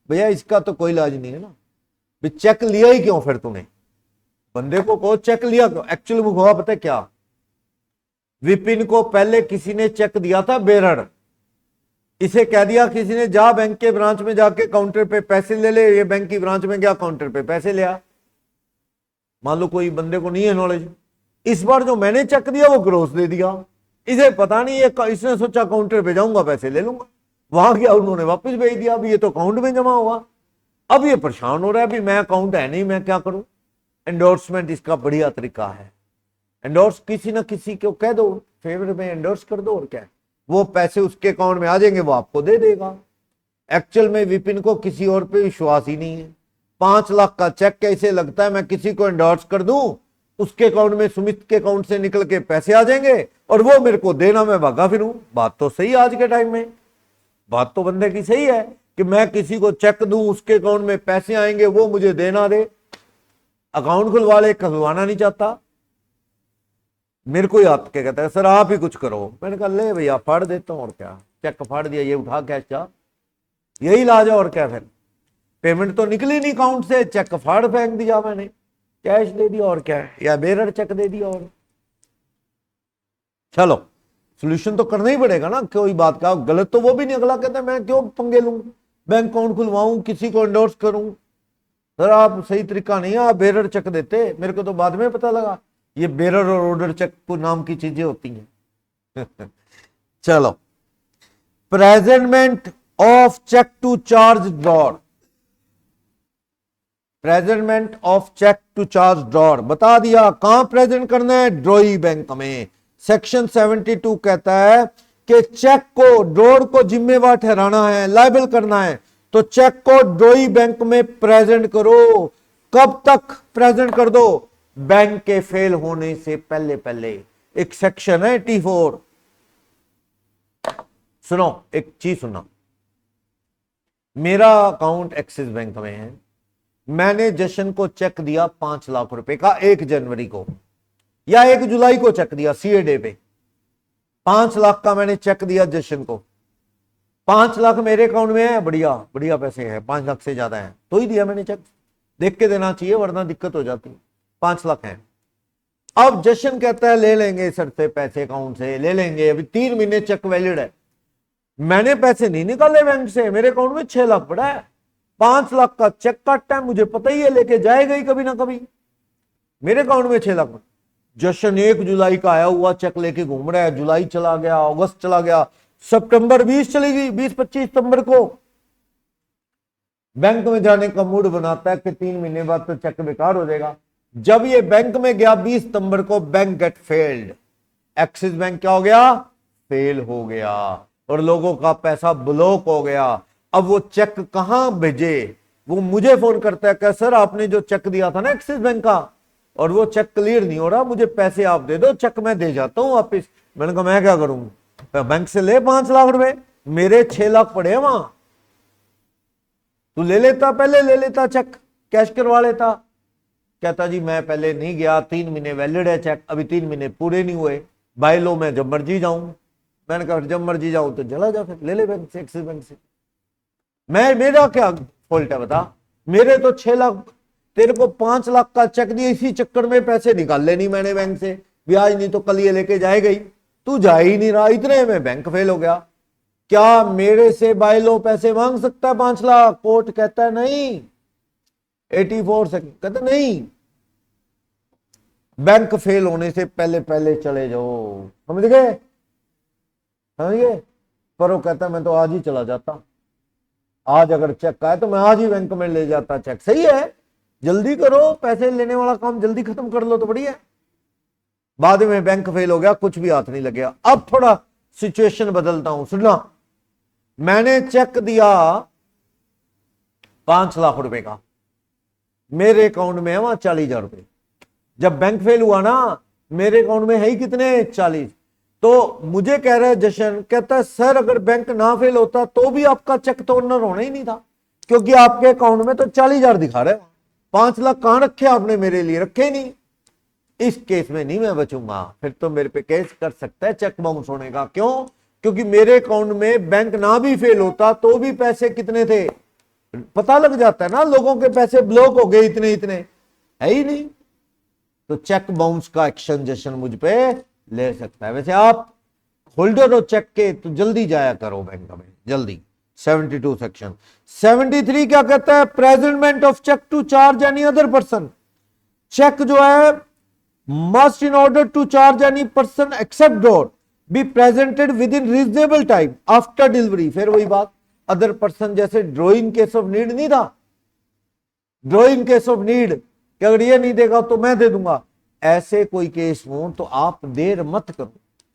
भैया इसका तो कोई इलाज नहीं है ना, चेक लिया ही क्यों फिर तूने? बंदे को कहो चेक लिया क्यों? एक्चुअली मुझे हुआ पता है क्या, विपिन को पहले किसी ने चेक दिया था बेरड़, इसे कह दिया किसी ने जा बैंक के ब्रांच में जाके काउंटर पे पैसे ले ले, ये बैंक की ब्रांच में गया, काउंटर पे पैसे लिया। मान लो कोई बंदे को नहीं है नॉलेज, इस बार जो मैंने चेक दिया वो क्रॉस दे दिया, इसे पता नहीं है, इसने सोचा काउंटर पे जाऊंगा पैसे ले लूंगा, वहां गया उन्होंने वापस भेज दिया, अभी ये तो अकाउंट में जमा हुआ। अब ये परेशान हो रहा है, अभी मैं अकाउंट है नहीं, मैं क्या करूं? एंडोर्समेंट इसका बढ़िया तरीका है। एंडोर्स किसी ना किसी को कह दो, फेवर में एंडोर्स कर दो, और क्या है, वो पैसे उसके अकाउंट में आ जाएंगे, वो आपको दे देगा। एक्चुअल में विपिन को किसी और पे विश्वास ही नहीं है। 5 लाख का चेक कैसे लगता है मैं किसी को एंडोर्स कर दूं, उसके अकाउंट में, सुमित के अकाउंट से निकल के पैसे आ जाएंगे और वो मेरे को देना, मैं भागा फिरूं। बात तो सही आज के टाइम में, बात तो बंदे की सही है कि मैं किसी को चेक दूं, उसके अकाउंट में पैसे आएंगे, वो मुझे देना दे। अकाउंट खुलवा ले, खुलवाना नहीं चाहता, मेरे को याद के कहता है सर आप ही कुछ करो। मैंने कहा ले भैया फाड़ देता हूं, और क्या, चेक फाड़ दिया, ये उठा कैश जा, यही इलाज है, और क्या। फिर पेमेंट तो निकली नहीं अकाउंट से, चेक फाड़ फेंक दिया मैंने, कैश दे दिया, और क्या है, या बेरर चेक दे दिया। और चलो सोल्यूशन तो करना ही पड़ेगा ना, कोई बात का गलत तो वो भी नहीं, अगला कहता मैं क्यों पंगे लूं, बैंक अकाउंट खुलवाऊं, किसी को एंडोर्स करूं। सर आप सही तरीका नहीं है, आप बेरर चेक देते, मेरे को तो बाद में पता लगा ये बेरर और ऑर्डर चेक को नाम की चीजें होती हैं। चलो, presentment of cheque to charge drawer, presentment of cheque to charge drawer बता दिया, कहां प्रेजेंट करना है, ड्रॉई बैंक में। सेक्शन 72 कहता है कि चेक को, ड्रॉर को जिम्मेवार ठहराना है, लायबल करना है, तो चेक को ड्रॉई बैंक में प्रेजेंट करो। कब तक प्रेजेंट कर दो? बैंक के फेल होने से पहले पहले। एक सेक्शन है 84, सुनो एक चीज सुनो, मेरा अकाउंट एक्सिस बैंक में है, मैंने जशन को चेक दिया 5 लाख रुपए का 1 जनवरी को, या 1 जुलाई को चेक दिया, सीए डे पे 5 लाख का मैंने चेक दिया जशन को। 5 लाख मेरे अकाउंट में है, बढ़िया बढ़िया पैसे हैं, 5 लाख से ज्यादा है तो ही दिया मैंने चेक, देख के देना चाहिए वरना दिक्कत हो जाती है। 5 लाख है। अब जशन कहता है ले लेंगे सर से पैसे, अकाउंट से ले लेंगे, अभी 3 महीने चेक वैलिड है। मैंने पैसे नहीं निकाले बैंक से, मेरे अकाउंट में 6 लाख पड़ा है, 5 लाख का चेक काटता है, मुझे पता ही है लेके जाएगा ही कभी ना कभी, मेरे अकाउंट में 6 लाख। जशन 1 जुलाई का आया हुआ चेक लेके घूम रहा है, जुलाई चला गया, अगस्त चला गया, सितंबर 20 चली गई, 20-25 सितंबर को बैंक में जाने का मूड बनाता है कि 3 महीने बाद तो चेक बेकार हो जाएगा। जब ये बैंक में गया 20 सितंबर को, bank get failed, Axis bank क्या हो गया, फेल हो गया, और लोगों का पैसा ब्लॉक हो गया। अब वो चेक कहां भेजे, वो मुझे फोन करता है कि सर आपने जो चेक दिया था ना एक्सिस बैंक का, और वो चेक क्लियर नहीं हो रहा, मुझे पैसे आप दे दो, चेक मैं दे जाता हूं वापिस। मैंने कहा मैं क्या करूं, बैंक से ले 5 लाख रुपए, मेरे 6 लाख पड़े वहां, तू ले लेता, पहले ले लेता चेक, कैश करवा लेता। कहता जी मैं पहले नहीं गया, 3 महीने वैलिड है चेक, अभी 3 महीने पूरे नहीं हुए, बाय लो मैं जब मर्जी जाऊं। मैंने कहा जब मर्जी जाऊं तो चला जा, फिर ले ले बैंक से, एक्सिस बैंक से, मैं, मेरा क्या फॉल्ट है बता, मेरे तो 6 लाख, तेरे को 5 लाख का चेक दिया, इसी चक्कर में पैसे निकाल ले नहीं मैंने बैंक से, ब्याज नहीं तो कल ये लेके जाएगा ही, तू जा ही नहीं रहा, इतने में बैंक फेल हो गया। क्या मेरे से बाय लो पैसे मांग सकता है 5 लाख? कोर्ट कहता है नहीं, 84 से कहता नहीं, बैंक फेल होने से पहले पहले चले जाओ, समझ गए, समझ गए। पर वो कहता मैं तो आज ही चला जाता, आज अगर चेक आए तो मैं आज ही बैंक में ले जाता चेक। सही है, जल्दी करो, पैसे लेने वाला काम जल्दी खत्म कर लो तो बढ़िया है। बाद में बैंक फेल हो गया, कुछ भी हाथ नहीं लगेगा। अब थोड़ा सिचुएशन बदलता हूं, सुनना। मैंने चेक दिया 5 लाख रुपए का, मेरे अकाउंट में है वहां 40,000 रुपए। जब बैंक फेल हुआ ना, मेरे अकाउंट में है ही कितने, 40। तो मुझे कह रहा है जशन, कहता है सर अगर बैंक ना फेल होता तो भी आपका चेक तो ओनर होना ही नहीं था, क्योंकि आपके अकाउंट में तो 40,000 दिखा रहे, 5 लाख कहां रखे आपने मेरे लिए, रखे ही नहीं। इस केस में नहीं मैं बचूंगा, फिर तो मेरे पे केस कर सकता है चेक बाउंस होने का। क्यों? क्योंकि मेरे अकाउंट में बैंक ना भी फेल होता तो भी पैसे कितने थे पता लग जाता है ना, लोगों के पैसे ब्लॉक हो गए, इतने इतने है ही नहीं। तो चेक बाउंस का एक्शन जशन मुझ पे ले सकता है। वैसे आप होल्डर हो चेक के तो जल्दी जाया करो बैंक में, जल्दी। 72 सेक्शन 73 क्या कहता है, presentment of cheque to charge any other person. Cheque जो है must in order to charge any person except drawer be presented within reasonable time after delivery. फिर वही बात, अदर पर्सन जैसे draw in case of need नहीं था, draw in case of need कि अगर ये नहीं देगा तो मैं दे दूंगा, ऐसे कोई केस हो तो आप देर मत करो।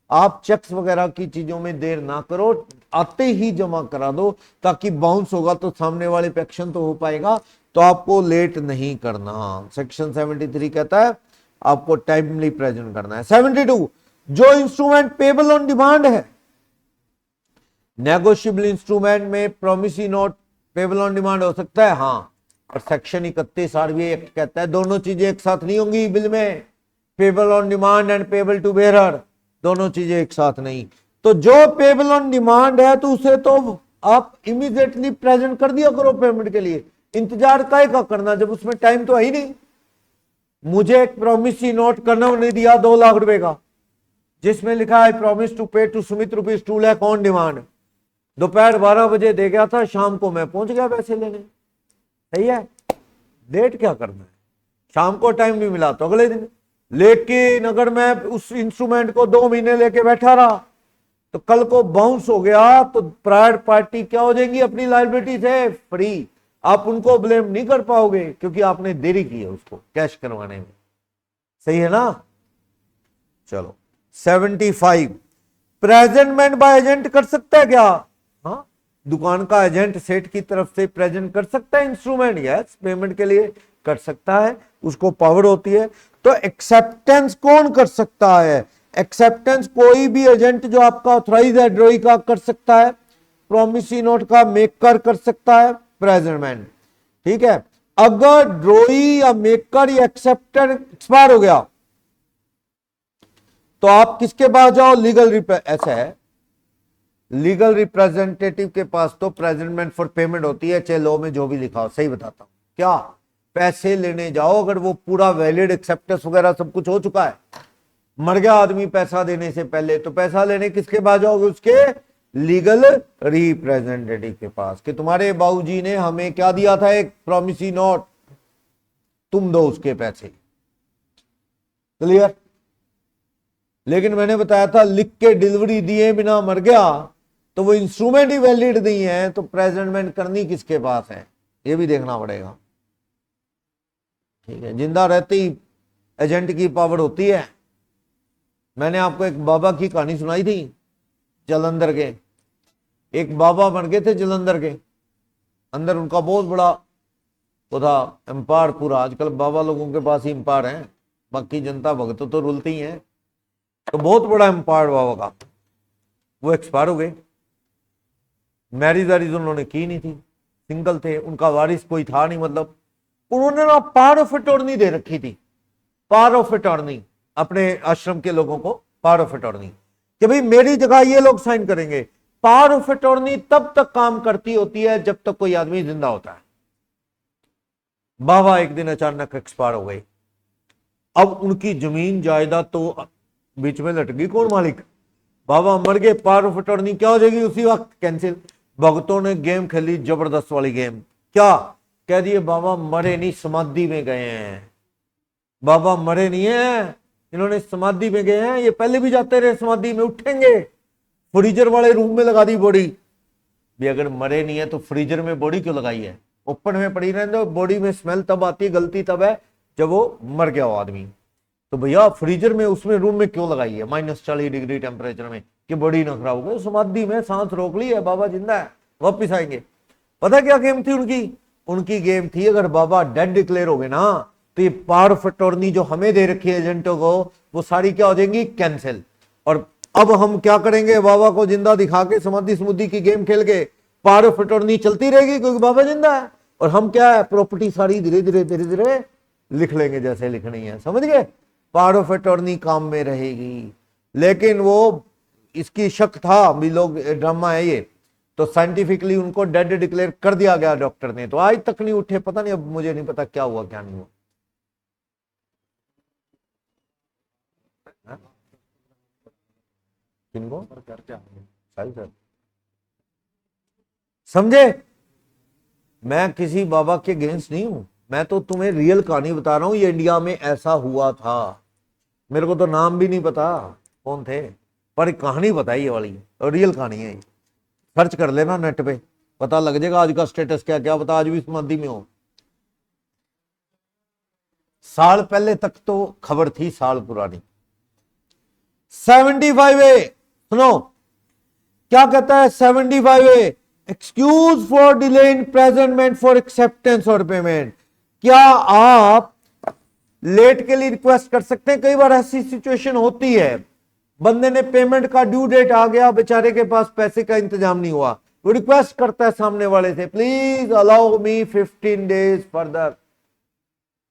आप चेक्स वगैरह की चीजों में देर ना करो, आते ही जमा करा दो, ताकि बाउंस होगा तो सामने वाले पे एक्शन तो हो पाएगा, तो आपको लेट नहीं करना। सेक्शन 73 कहता है आपको टाइमली प्रेजेंट करना है। 72 जो इंस्ट्रूमेंट पेबल ऑन डिमांड है, नेगोशिएबल इंस्ट्रूमेंट में promissory note payable on demand हो सकता है, हाँ। और सेक्शन 31 आरबीआई एक्ट कहता है दोनों चीजें एक साथ नहीं होंगी बिल में, payable on demand and payable to bearer, दोनों चीजें एक साथ नहीं। तो जो पेबल ऑन डिमांड है तो उसे तो आप इमीडिएटली प्रेजेंट कर दिया करो पेमेंट के लिए, इंतजार काहे का करना जब उसमें टाइम तो है ही नहीं। मुझे एक प्रोमिसरी नोट करना उन्हें दिया 2 लाख रुपए का, जिसमें लिखा है promise to pay to Sumit rupees 2 lakh on demand. दोपहर 12 बजे दे गया था, शाम को मैं पहुंच गया पैसे लेने। सही है, लेट क्या करना है, शाम को टाइम नहीं मिला तो अगले दिन। लेकिन अगर मैं उस इंस्ट्रूमेंट को 2 महीने लेके बैठा रहा तो कल को बाउंस हो गया तो प्रायर पार्टी क्या हो जाएंगी, अपनी लायबिलिटी से फ्री। आप उनको ब्लेम नहीं कर पाओगे क्योंकि आपने देरी की है उसको कैश करवाने में। सही है ना। चलो 75 प्रेजेंटमेंट बाय एजेंट कर सकता है क्या, हाँ। दुकान का एजेंट सेठ की तरफ से प्रेजेंट कर सकता है इंस्ट्रूमेंट, यस, पेमेंट के लिए कर सकता है, उसको पावर होती है। तो एक्सेप्टेंस कौन कर सकता है, एक्सेप्टेंस कोई भी एजेंट जो आपका ऑथराइज है ड्रॉई का कर सकता है, प्रोमिसरी नोट का मेकर कर सकता है, प्रेजेंटमेंट। ठीक है, अगर ड्रॉई या मेकर या एक्सेप्टर एक्सपायर हो गया तो आप किसके पास जाओ, ऐसा है लीगल रिप्रेजेंटेटिव के पास तो प्रेजेंटमेंट फॉर पेमेंट होती है, चाहे लॉ में जो भी लिखा हो। सही बताता हूं, क्या पैसे लेने जाओ अगर वो पूरा वैलिड एक्सेप्टेंस वगैरह सब कुछ हो चुका है, मर गया आदमी पैसा देने से पहले, तो पैसा लेने किसके पास जाओगे, उसके लीगल रिप्रेजेंटेटिव के पास, कि तुम्हारे बाबूजी ने हमें क्या दिया था, एक प्रॉमिसरी नोट, तुम दो उसके पैसे। क्लियर। लेकिन मैंने बताया था लिख के डिलीवरी दिए बिना मर गया तो वो इंस्ट्रूमेंट ही वैलिड नहीं है, तो प्रेजेंटमेंट करनी किसके पास है ये भी देखना पड़ेगा। ठीक है, जिंदा रहते ही एजेंट की पावर होती है। मैंने आपको एक बाबा की कहानी सुनाई थी जलंधर के, एक बाबा बन गए थे जलंधर के अंदर, उनका बहुत बड़ा वो था एम्पायर पूरा। आजकल बाबा लोगों के पास ही एम्पायर है, बाकी जनता भगत तो रुलती ही है। तो बहुत बड़ा एम्पायर बाबा का, वो एक्सपायर हो गए। मैरिज वैरिज उन्होंने की नहीं थी, सिंगल थे, उनका वारिस कोई था नहीं, मतलब उन्होंने ना पावर ऑफ अटॉर्नी दे रखी थी, पावर ऑफ अटॉर्नी अपने आश्रम के लोगों को, पावर ऑफ अटॉर्नी कि भाई मेरी जगह ये लोग साइन करेंगे। पावर ऑफ अटॉर्नी तब तक काम करती होती है जब तक कोई आदमी जिंदा होता है। बाबा एक दिन अचानक एक्सपायर हो गए। अब उनकी जमीन जायदाद तो बीच में लट गई, कौन मालिक, बाबा मर गए, पावर ऑफ अटॉर्नी क्या हो जाएगी उसी वक्त कैंसिल। भक्तों ने गेम खेली, जबरदस्त वाली गेम, क्या कह दिए, बाबा मरे नहीं, समाधि में गए हैं। बाबा मरे नहीं है, इन्होंने समाधि में गए हैं, ये पहले भी जाते रहे समाधि में, उठेंगे, फ्रीजर वाले रूम में लगा दी बॉडी। भी अगर मरे नहीं है तो फ्रीजर में बॉडी क्यों लगाई है, ओपन में पड़ी रहने दो, बॉडी में स्मेल तब आती है, गलती तब है जब वो मर गया हो आदमी। तो भैया फ्रीजर में उसमें रूम में क्यों लगाई है -40 डिग्री टेम्परेचर में कि बॉडी ना खराब हो गई, समाधि में सांस रोक ली है, बाबा जिंदा है, वापिस आएंगे। पता क्या गेम थी उनकी गेम थी अगर बाबा डेड डिक्लेयर हो गए ना तो ये पावर ऑफ अटॉर्नी जो हमें दे रखी है एजेंटों को वो सारी क्या हो जाएंगी, कैंसिल। और अब हम क्या करेंगे, बाबा को जिंदा दिखा के समाधि स्मूधि की गेम खेल के पावर ऑफ अटॉर्नी चलती रहेगी क्योंकि बाबा जिंदा है, और हम क्या है प्रॉपर्टी सारी धीरे धीरे लिख लेंगे जैसे लिखनी है, समझ गए। पावर ऑफ अटॉर्नी काम में रहेगी। लेकिन वो इसकी शक था भी लोग ड्रामा है ये, तो साइंटिफिकली उनको डेड डिक्लेयर कर दिया गया डॉक्टर ने, तो आज तक नहीं उठे, पता नहीं, अब मुझे नहीं पता क्या हुआ क्या नहीं हुआ। किनको सर समझे, मैं किसी बाबा के अगेंस्ट नहीं हूं, मैं तो तुम्हें रियल कहानी बता रहा हूं, ये इंडिया में ऐसा हुआ था। मेरे को तो नाम भी नहीं पता कौन थे, पर कहानी बताई ये वाली और रियल कहानी है। सर्च कर लेना नेट पे, पता लग जाएगा आज का स्टेटस क्या क्या, बता आज भी समाधि में हो। साल पहले तक तो खबर थी, साल पुरानी। 75A सुनो क्या कहता है 75A, excuse for delay in presentment for acceptance और पेमेंट। क्या आप लेट के लिए रिक्वेस्ट कर सकते हैं? कई बार ऐसी सिचुएशन होती है, बंदे ने पेमेंट का ड्यू डेट आ गया, बेचारे के पास पैसे का इंतजाम नहीं हुआ, वो रिक्वेस्ट करता है सामने वाले से please allow me 15 days further.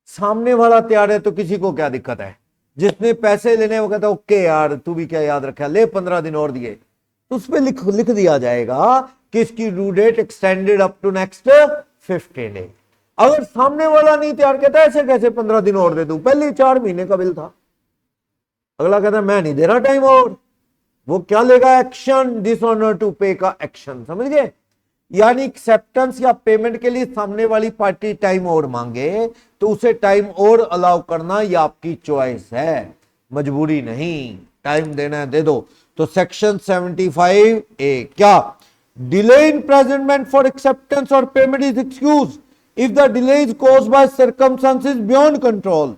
सामने वाला तैयार है तो किसी को क्या दिक्कत है, जिसने पैसे लेने वो कहता है ओके यार तू भी क्या याद रखा, ले 15 दिन और दिए, तो उस पर लिख दिया जाएगा कि इसकी due date extended up to next 15 day. अगर सामने वाला नहीं तैयार, कहता है ऐसे कैसे 15 दिन और दे दूं, पहले 4 महीने का बिल था। अगला कहता है मैं नहीं दे रहा टाइम और, वो क्या लेगा, एक्शन, डिसऑनर टू पे का एक्शन, समझ गए। यानी एक्सेप्टेंस या पेमेंट के लिए सामने वाली पार्टी टाइम और मांगे तो उसे टाइम और अलाउ करना ये आपकी चॉइस है, मजबूरी नहीं, टाइम देना है दे दो। तो सेक्शन 75A क्या, delay in presentment for acceptance और payment is excuse if the delay is caused by circumstances beyond control.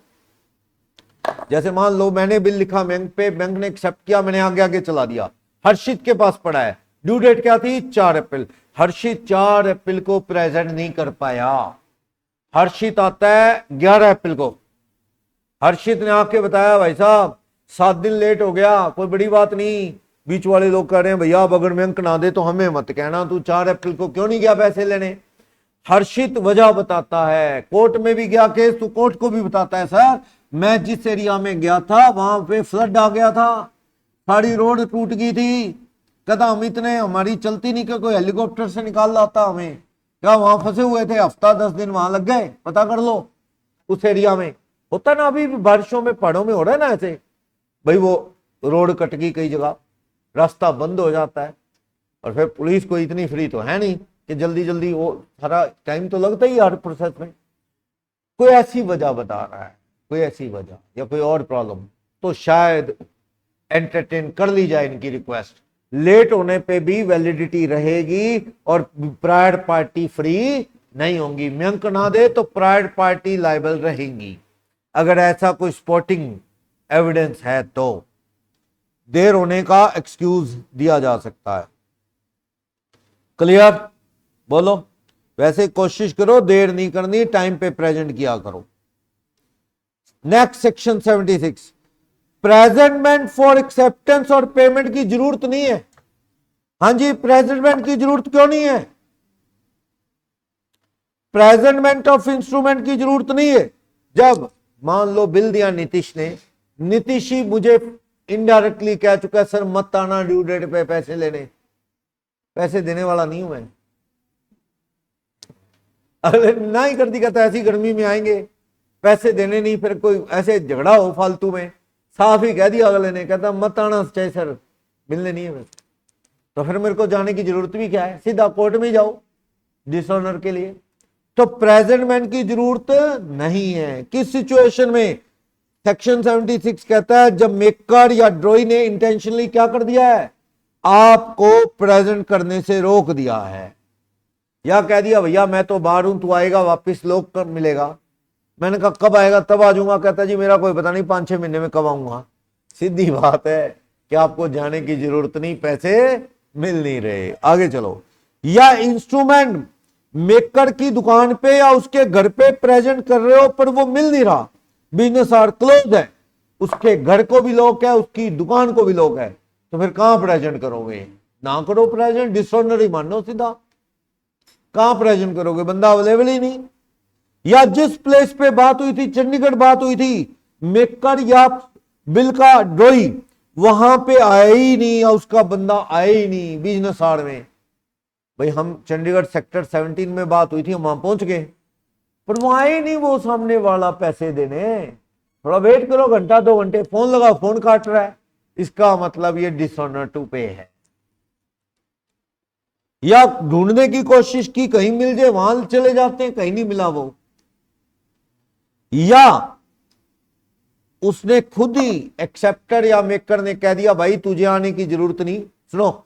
जैसे मान लो मैंने बिल लिखा बैंक पे, बैंक ने एक्सेप्ट किया, मैंने आगे आगे चला दिया, हर्षित के पास पड़ा है, ड्यू डेट क्या थी 4 अप्रैल, हर्षित 4 अप्रैल को प्रेजेंट नहीं कर पाया, हर्षित आता है 11 अप्रैल को, हर्षित ने आके बताया भाई साहब 7 दिन लेट हो गया, कोई बड़ी बात नहीं। बीच वाले लोग कह रहे हैं भैया अब अगर बैंक ना दे तो हमें मत कहना, तू 4 अप्रैल को क्यों नहीं गया पैसे लेने। हर्षित वजह बताता है, कोर्ट में भी गया केस तो कोर्ट को भी बताता है सर मैं जिस एरिया में गया था वहां पे फ्लड आ गया था, सारी रोड टूट गई थी, कहता हम इतने हमारी चलती नहीं कि कोई हेलीकॉप्टर से निकाल लाता हमें, क्या वहां फंसे हुए थे, हफ्ता 10 दिन वहां लग गए, पता कर लो उस एरिया में होता ना, अभी बारिशों में पहाड़ों में हो रहा है ना ऐसे, भाई वो रोड कट गई कई जगह, रास्ता बंद हो जाता है, और फिर पुलिस को इतनी फ्री तो है नहीं कि जल्दी जल्दी, वो सारा टाइम तो लगता ही हर प्रोसेस में। कोई ऐसी वजह बता रहा है, कोई ऐसी वजह या कोई और प्रॉब्लम, तो शायद एंटरटेन कर ली जाए इनकी रिक्वेस्ट, लेट होने पे भी वैलिडिटी रहेगी और प्रायर पार्टी फ्री नहीं होंगी, म्यंक ना दे तो प्रायर पार्टी लायबल रहेंगी। अगर ऐसा कोई स्पॉटिंग एविडेंस है तो देर होने का एक्सक्यूज दिया जा सकता है। क्लियर, बोलो। वैसे कोशिश करो देर नहीं करनी, टाइम पे प्रेजेंट किया करो। Next section 76, presentment for acceptance और पेमेंट की जरूरत नहीं है। हाँ जी, प्रेजेंटमेंट की जरूरत क्यों नहीं है? प्रेजेंटमेंट ऑफ इंस्ट्रूमेंट की जरूरत नहीं है जब मान लो बिल दिया नीतीश ने, नीतीश ही मुझे इनडायरेक्टली कह चुका है सर मत आना ड्यू डेट पे पैसे लेने, पैसे देने वाला नहीं हूं मैं, अगर ना ही कर दी कहता ऐसी गर्मी में आएंगे पैसे देने नहीं, फिर कोई ऐसे झगड़ा हो फालतू में, साफ ही कह दिया अगले ने, कहता मत आना चाहे सर मिलने नहीं है मेरे, तो फिर मेरे को जाने की जरूरत भी क्या है, सीधा कोर्ट में जाओ डिसऑनर के लिए। तो प्रेजेंटमेंट की जरूरत नहीं है। किस सिचुएशन में? सेक्शन 76 कहता है जब मेकर या ड्रॉई ने इंटेंशनली क्या कर दिया है, आपको प्रेजेंट करने से रोक दिया है, या कह दिया भैया मैं तो बाहर हूं, तू आएगा वापिस लोग कब मिलेगा। मैंने कहा कब आएगा, तब आ जाऊंगा। कहता जी मेरा कोई पता नहीं, 5-6 महीने में कब आऊंगा। सीधी बात है कि आपको जाने की जरूरत नहीं, पैसे मिल नहीं रहे। आगे चलो। या इंस्ट्रूमेंट मेकर की दुकान पे या उसके घर पे प्रेजेंट कर रहे हो पर वो मिल नहीं रहा, बिजनेस आर क्लोज है, उसके घर को भी लॉक है, उसकी दुकान को भी लॉक है, तो फिर कहां प्रेजेंट करोगे? ना करो प्रेजेंट, डिसऑनरी मानो सीधा। कहां प्रेजेंट करोगे, बंदा अवेलेबल ही नहीं। या जिस प्लेस पे बात हुई थी, चंडीगढ़ बात हुई थी, मेकर या बिल का ड्रॉई वहां पे आया ही नहीं, या उसका बंदा आया ही नहीं बिजनेस आर में। भाई हम चंडीगढ़ सेक्टर 17 में बात हुई थी, हम वहां पहुंच गए, पर वो आए नहीं वो सामने वाला पैसे देने। थोड़ा वेट करो, घंटा 2 घंटे, फोन लगाओ, फोन काट रहा है, इसका मतलब ये डिसऑनर टू पे है। या ढूंढने की कोशिश की, कहीं मिल जाए, वहां चले जाते हैं, कहीं नहीं मिला वो। या उसने खुद ही एक्सेप्टर या मेकर ने कह दिया भाई तुझे आने की जरूरत नहीं, सुनो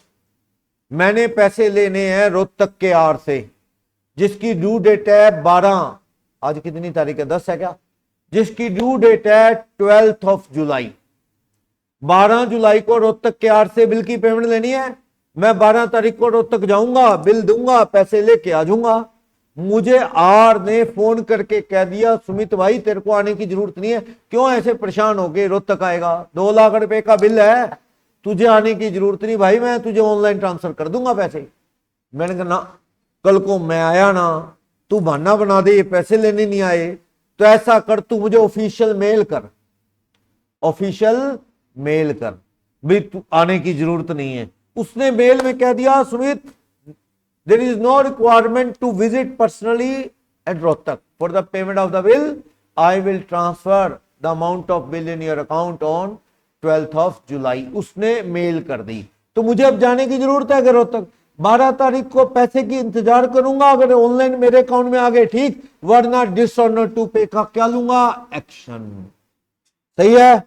मैंने पैसे लेने हैं रोहतक के आर से, जिसकी ड्यू डेट है 12, आज कितनी तारीख है, 10 है क्या, जिसकी ड्यू डेट है 12 जुलाई। 12 जुलाई को रोहतक के आर से बिल की पेमेंट लेनी है। मैं 12 तारीख को रोहतक जाऊंगा, बिल दूंगा, पैसे लेके आ जाऊंगा। मुझे आर ने फोन करके कह दिया सुमित भाई तेरे को आने की जरूरत नहीं है, क्यों ऐसे परेशान हो गए, रोहतक आएगा, 2 लाख रुपए का बिल है, तुझे आने की जरूरत नहीं भाई, मैं तुझे ऑनलाइन ट्रांसफर कर दूंगा पैसे। मैंने कहा ना, कल को मैं आया ना, तू बहाना बना दे ये पैसे लेने नहीं आए, तो ऐसा कर तू मुझे ऑफिशियल मेल कर, ऑफिशियल मेल कर भी तू आने की जरूरत नहीं है। उसने मेल में कह दिया Sumit there is no requirement to visit personally at Rohtak for the payment of the bill, I will transfer the amount of bill in your account on 12th July। उसने मेल कर दी, तो मुझे अब जाने की जरूरत है रोहतक, 12 तारीख को पैसे की इंतजार करूंगा, अगर ऑनलाइन मेरे अकाउंट में आ गए ठीक, वरना डिसऑनर टू पे का क्या लूंगा, एक्शन। सही है।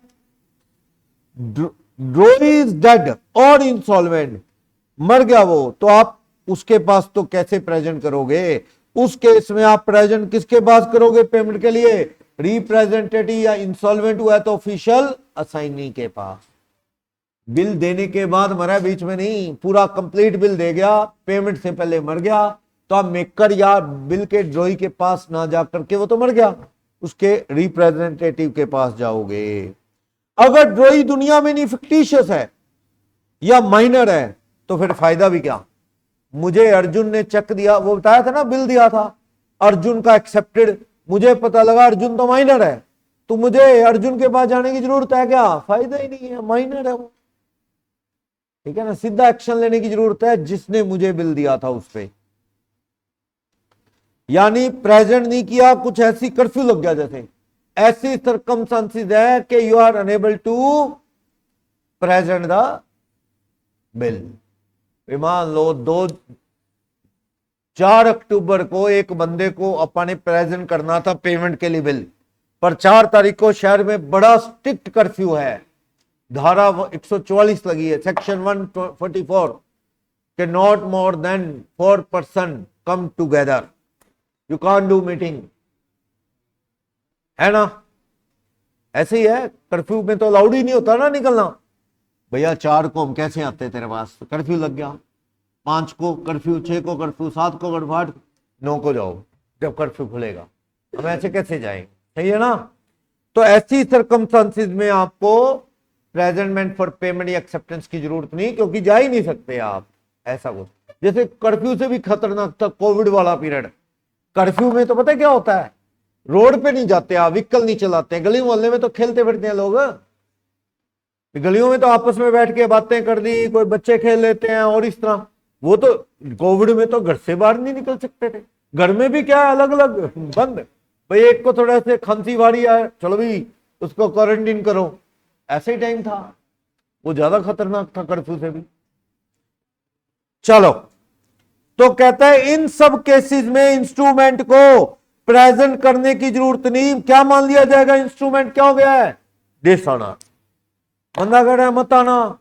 ड्रॉ इज डेड और इंसॉल्वेंट, मर गया वो, तो आप उसके पास तो कैसे प्रेजेंट करोगे? उस केस में आप प्रेजेंट किसके पास करोगे पेमेंट के लिए? रिप्रेजेंटेटिव या इंसॉल्वेंट हुआ है तो ऑफिशियल असाइनी के पास। बिल देने के बाद मरा, बीच में नहीं, पूरा कंप्लीट बिल दे गया, पेमेंट से पहले मर गया, तो आप मेकर या बिल के ड्रॉई के पास ना जाकर के, वो तो मर गया, उसके रिप्रेजेंटेटिव के पास जाओगे। अगर ड्रॉई दुनिया में नहीं, फिक्टिशियस है या माइनर है, तो फिर फायदा भी क्या? मुझे अर्जुन ने चेक दिया, वो बताया था ना, बिल दिया था अर्जुन का एक्सेप्टेड, मुझे पता लगा अर्जुन तो माइनर है, तो मुझे अर्जुन के पास जाने की जरूरत है क्या? फायदा ही नहीं है, माइनर है वो, ठीक है ना। सीधा एक्शन लेने की जरूरत है जिसने मुझे बिल दिया था उस पे। यानी प्रेजेंट नहीं किया, कुछ ऐसी कर्फ्यू लग गया, जैसे ऐसी सर्कमस्टेंसेस है कि you are unable to present the bill. मान लो 4 अक्टूबर को एक बंदे को अपने प्रेजेंट करना था पेमेंट के लिए बिल, पर 4 तारीख को शहर में बड़ा स्ट्रिक्ट कर्फ्यू है, धारा 144 लगी है, सेक्शन 144 के not more than 4 person come together, you can't do meeting, है ना। ऐसे ही है, कर्फ्यू में तो अलाउड ही नहीं होता ना निकलना। भैया 4 को हम कैसे आते तेरे पास, कर्फ्यू लग गया, 5 को कर्फ्यू, 6 को कर्फ्यू, 7 को कर्फ्यू, 8 9 को जाओ जब कर्फ्यू खुलेगा, हम ऐसे कैसे जाएंगे? सही है ना। तो ऐसी सर्कमस्टेंसेस में आपको प्रेजेंटमेंट फॉर पेमेंट या एक्सेप्टेंस की जरूरत नहीं, क्योंकि जा ही नहीं सकते आप। ऐसा कुछ जैसे कर्फ्यू से भी खतरनाक था कोविड वाला पीरियड। कर्फ्यू में तो पता है क्या होता है, रोड पे नहीं जाते आप, व्हीकल नहीं चलाते, गली मोहल्ले में तो खेलते फिरते हैं लोग, गलियों में तो आपस में बैठ के बातें कर दी, कोई बच्चे खेल लेते हैं और इस तरह। वो तो कोविड में तो घर से बाहर नहीं निकल सकते थे, घर में भी क्या अलग अलग बंद, भाई एक को थोड़ा से खांसी वारी है, चलो भी उसको क्वारंटीन करो, ऐसे ही टाइम था, वो ज्यादा खतरनाक था कर्फ्यू से भी। चलो, तो कहता है इन सब केसेस में इंस्ट्रूमेंट को प्रेजेंट करने की जरूरत नहीं। क्या मान लिया जाएगा? इंस्ट्रूमेंट क्या हो गया है? डिसऑनर। बंदा कह रहा है मत आना,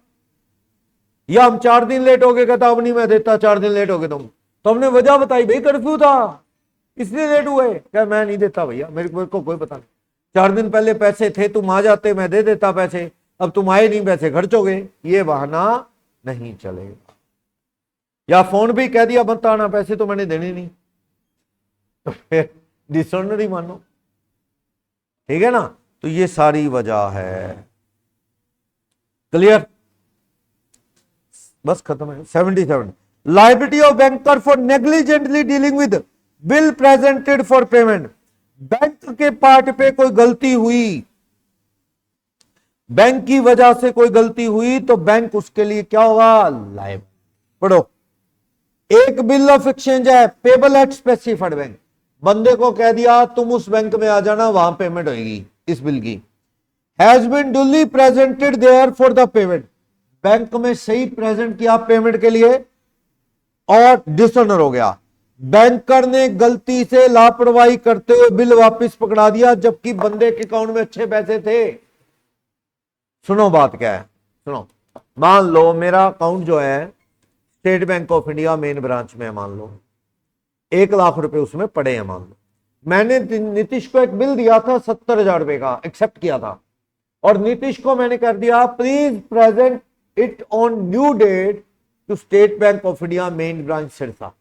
या हम 4 दिन लेट हो गए, कहता अब नहीं मैं देता, 4 दिन लेट हो गए तुम, तो हमने वजह बताई, भाई कर्फ्यू था इसलिए लेट हुए, क्या मैं नहीं देता भैया, मेरे को कोई पता नहीं, 4 दिन पहले पैसे थे, तुम आ जाते मैं दे देता पैसे, अब तुम आए नहीं, पैसे खर्च हो गए, ये बहाना नहीं चलेगा। या फोन भी कह दिया मत आना, पैसे तो मैंने देने नहीं, तो फिर डिसऑनरी मानो, ठीक है ना। तो ये सारी वजह है, क्लियर, बस खत्म है। 77 liability of banker for negligently dealing with bill presented for payment. Bank के पार्ट पे कोई गलती हुई, बैंक की वजह से कोई गलती हुई, तो बैंक उसके लिए क्या होगा, लायबल। पढ़ो, एक बिल ऑफ एक्सचेंज है, पेबल एट स्पेसिफाइड बैंक, बंदे को कह दिया तुम उस बैंक में आ जाना, वहां पेमेंट होगी इस बिल की, has been duly presented there for the payment, bank में सही प्रेजेंट किया पेमेंट के लिए, और डिसऑनर हो गया, बैंकर ने गलती से लापरवाही करते हुए बिल वापस पकड़ा दिया, जबकि बंदे के अकाउंट में अच्छे पैसे थे। सुनो बात क्या है, सुनो, मान लो मेरा अकाउंट जो है state Bank of India main branch में है, मान लो 1 लाख रुपए उसमें पड़े हैं, मान लो मैंने नीतीश को एक बिल दिया था 70,000 रुपए का, एक्सेप्ट किया था, और नीतीश को मैंने कर दिया please present it on due date to State Bank of India main branch Sirsa,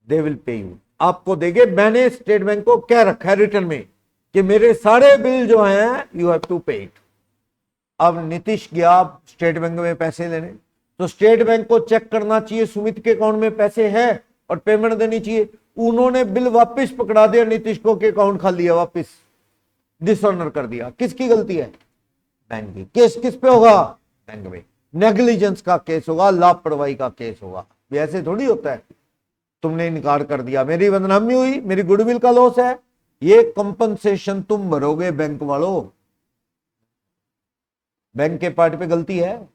they will pay you, आपको देंगे। मैंने स्टेट बैंक को क्या रखा है रिटर्न में कि मेरे सारे बिल जो हैं यू हैव टू पे इट। अब नीतीश गया स्टेट बैंक में पैसे लेने, तो स्टेट बैंक को चेक करना चाहिए सुमित के अकाउंट में पैसे हैं और पेमेंट देनी चाहिए, उन्होंने बिल वापस पकड़ा दिया नीतीश को के अकाउंट खाली है, वापस डिसऑनर कर दिया। किसकी गलती है, बैंक की। केस किस पे होगा, बैंक में, नेग्लिजेंस का केस होगा, लापरवाही का केस होगा। ऐसे थोड़ी होता है तुमने इनकार कर दिया, मेरी बदनामी हुई, मेरी गुडविल का लॉस है, ये कंपनसेशन तुम भरोगे बैंक वालों, बैंक के पार्ट पे गलती है।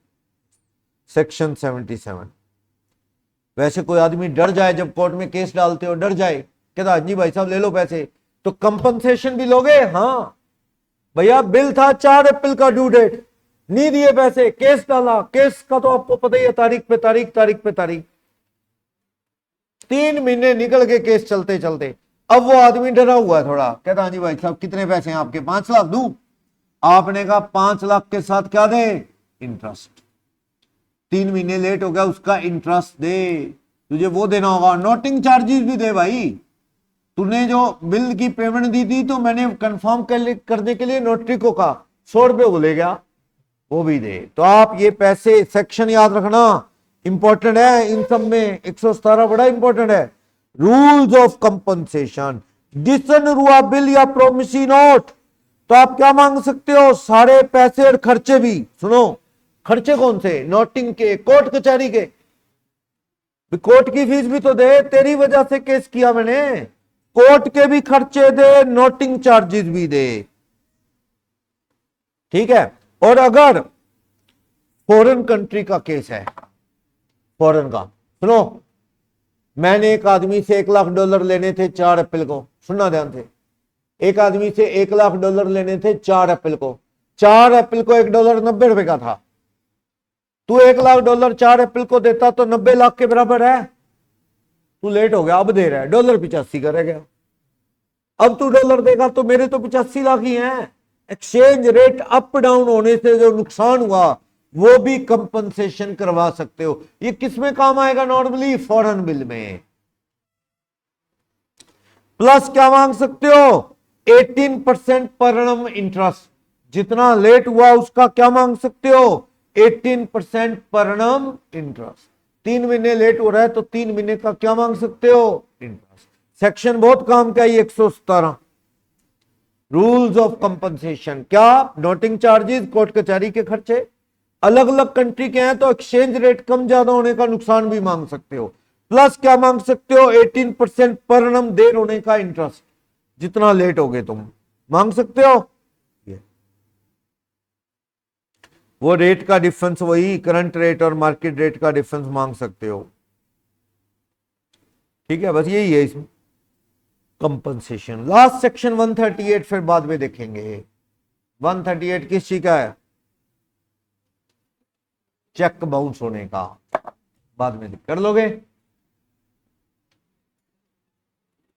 सेक्शन 77। वैसे कोई आदमी डर जाए जब कोर्ट में केस डालते हो, डर जाए, कहता जी भाई साहब ले लो पैसे, तो कंपनसेशन भी लोगे, हाँ भैया बिल था 4 अप्रैल का ड्यू डेट, नहीं दिए पैसे, केस डाला, केस का तो आपको पता ही है, तारीख पे तारीख, तारीख पे तारीख, 3 महीने निकल गए केस चलते चलते। अब वो आदमी डरा हुआ है थोड़ा, कहता हाँ जी भाई साहब कितने पैसे हैं आपके, 5 लाख दूं, आपने कहा 5 लाख के साथ क्या दे, इंटरेस्ट, 3 महीने लेट हो गया उसका इंटरेस्ट दे, तुझे वो देना होगा, नोटिंग चार्जेस भी दे भाई, तूने जो बिल की पेमेंट दी थी तो मैंने कंफर्म करने के लिए नोटरी को कहा 100 रुपए वो ले गया, वो भी दे। तो आप ये पैसे, सेक्शन याद रखना इंपॉर्टेंट है इन सब में, 117 बड़ा इंपॉर्टेंट है। रूल्स ऑफ कंपनसेशन, डिसऑनर हुआ बिल या प्रोमिसरी नोट, तो आप क्या मांग सकते हो, सारे पैसे और खर्चे भी। सुनो, खर्चे कौन से, नोटिंग के, कोर्ट कचहरी के, कोर्ट की फीस भी तो दे, तेरी वजह से केस किया मैंने, कोर्ट के भी खर्चे दे, नोटिंग चार्जेस भी दे, ठीक है। और अगर फॉरेन कंट्री का केस है, फॉरेन का, सुनो, मैंने एक आदमी से $1 लाख लेने थे 4 अप्रैल को, सुनना ध्यान से, एक आदमी से $1 लाख लेने थे 4 अप्रैल को, 4 अप्रैल को $1 90 रुपए का था, तू $1 लाख 4 अप्रैल को देता तो 90 लाख के बराबर है, तू लेट हो गया, अब दे रहा है, $85 का रह गया, अब तू डॉलर देगा तो मेरे तो 85 लाख ही हैं। एक्सचेंज रेट अप डाउन होने से जो नुकसान हुआ वो भी कंपनसेशन करवा सकते हो। ये किसमें काम आएगा नॉर्मली, फॉरेन बिल में। प्लस क्या मांग सकते हो, 18% पर एनम इंटरेस्ट, जितना लेट हुआ उसका क्या मांग सकते हो, 18% पर एनम इंटरेस्ट। 3 महीने लेट हो रहा है तो 3 महीने का क्या मांग सकते हो, इंटरेस्ट। सेक्शन बहुत काम का है 117, रूल्स ऑफ कंपनसेशन। क्या, नोटिंग चार्जेस, कोर्ट कचहरी के खर्चे, अलग अलग कंट्री के हैं तो एक्सचेंज रेट कम ज्यादा होने का नुकसान भी मांग सकते हो। प्लस क्या मांग सकते हो, 18% पर एनम देर होने का इंटरेस्ट, जितना लेट हो गए तुम मांग सकते हो। वो रेट का डिफरेंस, वही करंट रेट और मार्केट रेट का डिफरेंस मांग सकते हो, ठीक है। बस यही है इसमें कंपनसेशन। लास्ट सेक्शन 138 फिर बाद में देखेंगे। 138 किस चीज का है, चेक बाउंस होने का, बाद में कर लोगे।